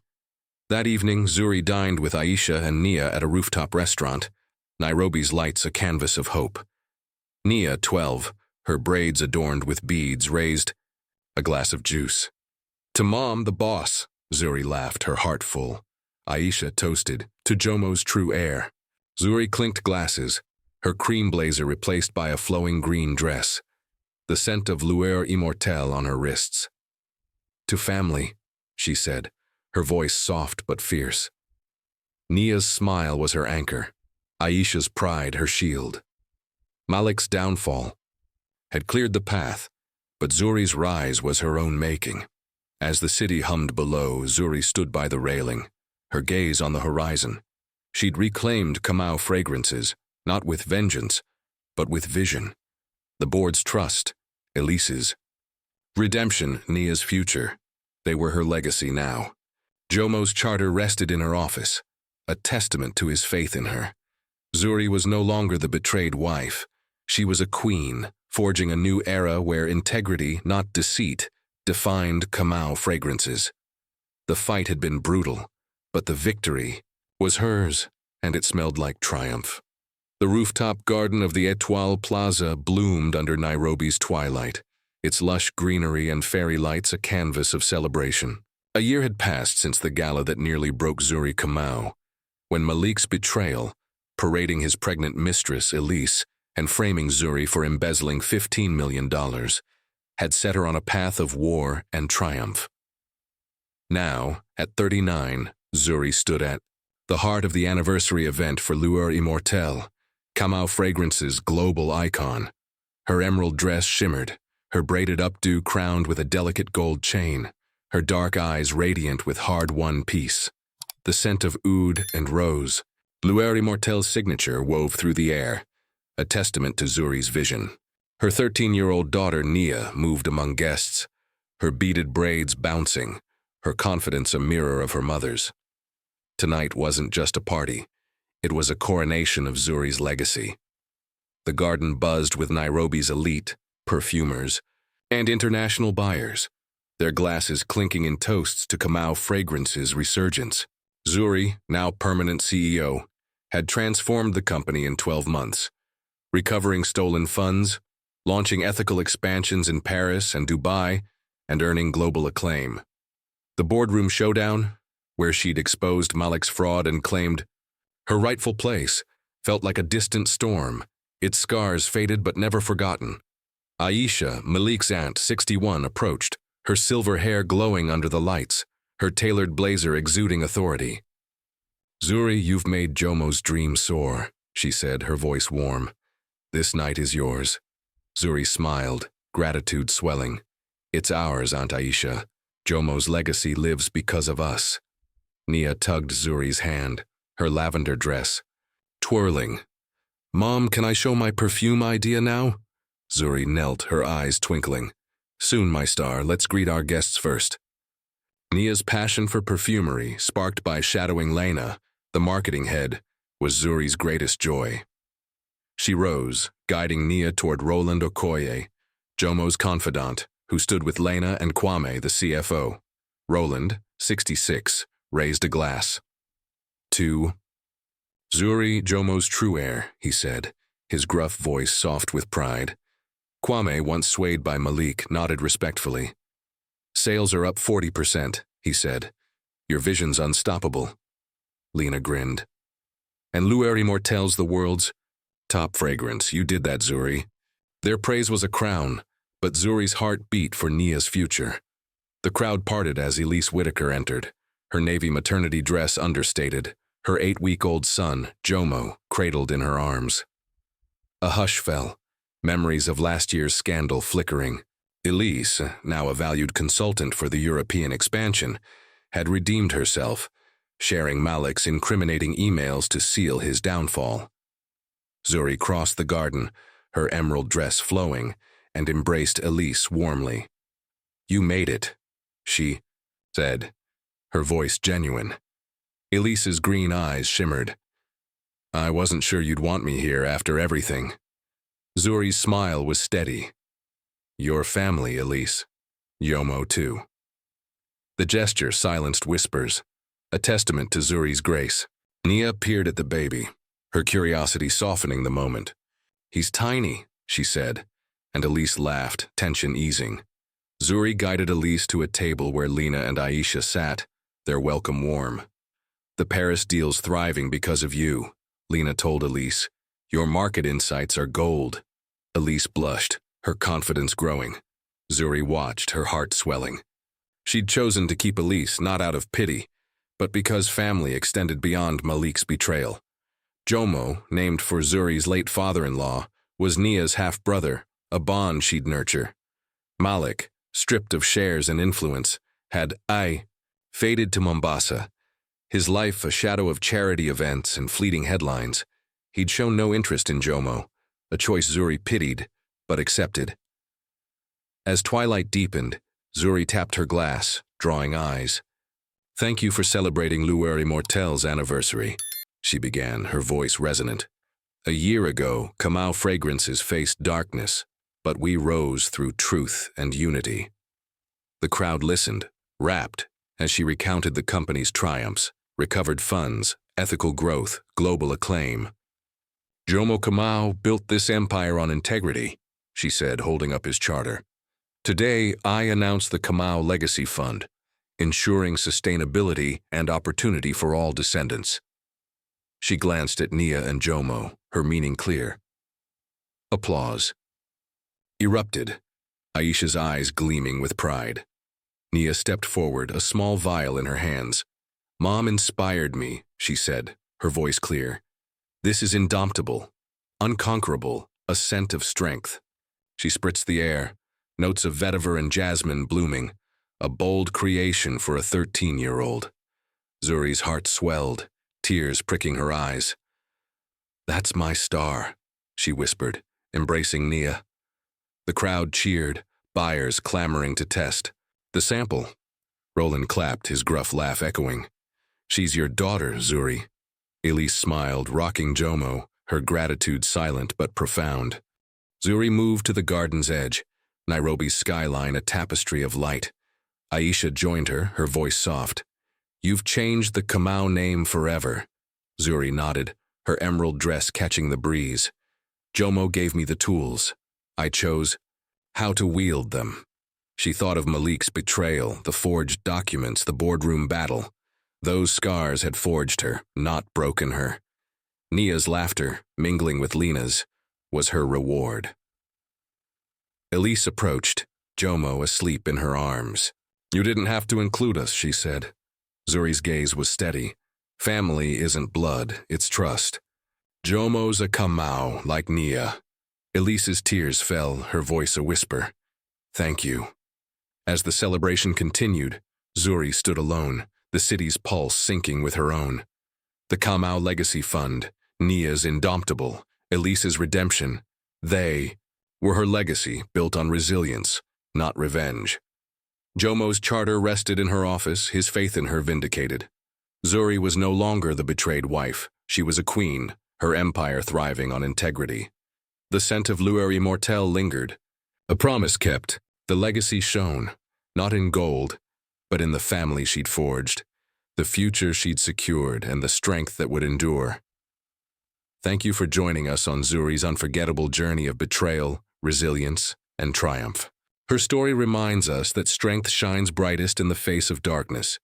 That evening, Zuri dined with Aisha and Nia at a rooftop restaurant, Nairobi's lights a canvas of hope. Nia, 12, her braids adorned with beads, raised a glass of juice. To Mom, the boss, Zuri laughed, her heart full. Aisha toasted, to Jomo's true heir. Zuri clinked glasses, her cream blazer replaced by a flowing green dress, the scent of L'Heure Immortelle on her wrists. To family, she said, her voice soft but fierce. Nia's smile was her anchor, Aisha's pride her shield. Malik's downfall had cleared the path, but Zuri's rise was her own making. As the city hummed below, Zuri stood by the railing, her gaze on the horizon. She'd reclaimed Kamau fragrances, not with vengeance, but with vision. The board's trust, Elise's redemption, Nia's future. They were her legacy now. Jomo's charter rested in her office, a testament to his faith in her. Zuri was no longer the betrayed wife. She was a queen, forging a new era where integrity, not deceit, defined Kamau fragrances. The fight had been brutal, but the victory was hers, and it smelled like triumph. The rooftop garden of the Etoile Plaza bloomed under Nairobi's twilight, its lush greenery and fairy lights a canvas of celebration. A year had passed since the gala that nearly broke Zuri Kamau, when Malik's betrayal, parading his pregnant mistress, Elise, and framing Zuri for embezzling $15 million, had set her on a path of war and triumph. Now, at 39, Zuri stood at the heart of the anniversary event for Lueur Immortelle, Kamau Fragrance's global icon. Her emerald dress shimmered, her braided updo crowned with a delicate gold chain, her dark eyes radiant with hard-won peace. The scent of oud and rose, Lueur Immortelle's signature, wove through the air, a testament to Zuri's vision. Her 13-year-old daughter, Nia, moved among guests, her beaded braids bouncing, her confidence a mirror of her mother's. Tonight wasn't just a party. It was a coronation of Zuri's legacy. The garden buzzed with Nairobi's elite, perfumers, and international buyers, their glasses clinking in toasts to Kamau Fragrance's resurgence. Zuri, now permanent CEO, had transformed the company in 12 months, recovering stolen funds, launching ethical expansions in Paris and Dubai, and earning global acclaim. The Boardroom showdown, where she'd exposed Malik's fraud and claimed her rightful place, felt like a distant storm, its scars faded but never forgotten. Aisha, Malik's aunt, 61, approached, her silver hair glowing under the lights, her tailored blazer exuding authority. "Zuri, you've made Jomo's dream soar," she said, her voice warm. "This night is yours." Zuri smiled, gratitude swelling. "It's ours, Aunt Aisha. Jomo's legacy lives because of us." Nia tugged Zuri's hand, her lavender dress twirling. "Mom, can I show my perfume idea now?" Zuri knelt, her eyes twinkling. "Soon, my star, let's greet our guests first." Nia's passion for perfumery, sparked by shadowing Lena, the marketing head, was Zuri's greatest joy. She rose, guiding Nia toward Roland Okoye, Jomo's confidant, who stood with Lena and Kwame, the CFO. Roland, 66, raised a glass. "To Zuri, Jomo's true heir," he said, his gruff voice soft with pride. Kwame, once swayed by Malik, nodded respectfully. "Sales are up 40%, he said. "Your vision's unstoppable." Lena grinned. "And Lueur Immortelle's the world's top fragrance. You did that, Zuri." Their praise was a crown, but Zuri's heart beat for Nia's future. The crowd parted as Elise Whitaker entered, her navy maternity dress understated, her 8-week-old son, Jomo, cradled in her arms. A hush fell, memories of last year's scandal flickering. Elise, now a valued consultant for the European expansion, had redeemed herself, sharing Malik's incriminating emails to seal his downfall. Zuri crossed the garden, her emerald dress flowing, and embraced Elise warmly. "You made it," she said, her voice genuine. Elise's green eyes shimmered. "I wasn't sure you'd want me here after everything." Zuri's smile was steady. "Your family, Elise. Jomo, too." The gesture silenced whispers, a testament to Zuri's grace. Nia peered at the baby, her curiosity softening the moment. "He's tiny," she said, and Elise laughed, tension easing. Zuri guided Elise to a table where Lena and Aisha sat, their welcome warm. "The Paris deal's thriving because of you," Lena told Elise. "Your market insights are gold." Elise blushed, her confidence growing. Zuri watched, her heart swelling. She'd chosen to keep Elise not out of pity, but because family extended beyond Malik's betrayal. Jomo, named for Zuri's late father-in-law, was Nia's half-brother, a bond she'd nurture. Malik, stripped of shares and influence, had faded to Mombasa. His life a shadow of charity events and fleeting headlines. He'd shown no interest in Jomo, a choice Zuri pitied, but accepted. As twilight deepened, Zuri tapped her glass, drawing eyes. "Thank you for celebrating Lueur Immortelle's anniversary," she began, her voice resonant. "A year ago, Kamau Fragrances faced darkness, but we rose through truth and unity." The crowd listened, rapt, as she recounted the company's triumphs, recovered funds, ethical growth, global acclaim. "Jomo Kamau built this empire on integrity," she said, holding up his charter. "Today, I announce the Kamau Legacy Fund, ensuring sustainability and opportunity for all descendants." She glanced at Nia and Jomo, her meaning clear. Applause erupted, Aisha's eyes gleaming with pride. Nia stepped forward, a small vial in her hands. "Mom inspired me," she said, her voice clear. "This is indomitable, unconquerable, a scent of strength." She spritzed the air, notes of vetiver and jasmine blooming, a bold creation for a 13-year-old. Zuri's heart swelled, tears pricking her eyes. "That's my star," she whispered, embracing Nia. The crowd cheered, buyers clamoring to test. "The sample." Roland clapped, his gruff laugh echoing. "She's your daughter, Zuri." Elise smiled, rocking Jomo, her gratitude silent but profound. Zuri moved to the garden's edge, Nairobi's skyline a tapestry of light. Aisha joined her voice soft. "You've changed the Kamau name forever." Zuri nodded, her emerald dress catching the breeze. "Jomo gave me the tools. I chose how to wield them." She thought of Malik's betrayal, the forged documents, the boardroom battle. Those scars had forged her, not broken her. Nia's laughter, mingling with Lena's, was her reward. Elise approached, Jomo asleep in her arms. "You didn't have to include us," she said. Zuri's gaze was steady. "Family isn't blood, it's trust. Jomo's a Kamau, like Nia." Elise's tears fell, her voice a whisper. "Thank you." As the celebration continued, Zuri stood alone, the city's pulse syncing with her own. The Kamau Legacy Fund, Nia's indomitable, Elise's redemption, they were her legacy built on resilience, not revenge. Jomo's charter rested in her office, his faith in her vindicated. Zuri was no longer the betrayed wife. She was a queen, her empire thriving on integrity. The scent of Lueur Immortel lingered. A promise kept, the legacy shone, not in gold, but in the family she'd forged, the future she'd secured, and the strength that would endure. Thank you for joining us on Zuri's unforgettable journey of betrayal, resilience, and triumph. Her story reminds us that strength shines brightest in the face of darkness.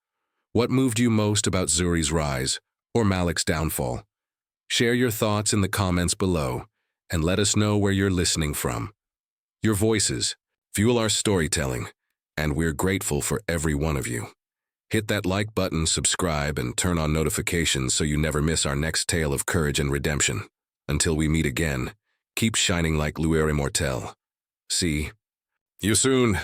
What moved you most about Zuri's rise, or Malik's downfall? Share your thoughts in the comments below, and let us know where you're listening from. Your voices fuel our storytelling, and we're grateful for every one of you. Hit that like button, subscribe, and turn on notifications so you never miss our next tale of courage and redemption. Until we meet again, keep shining like Lueur Immortel. See you soon.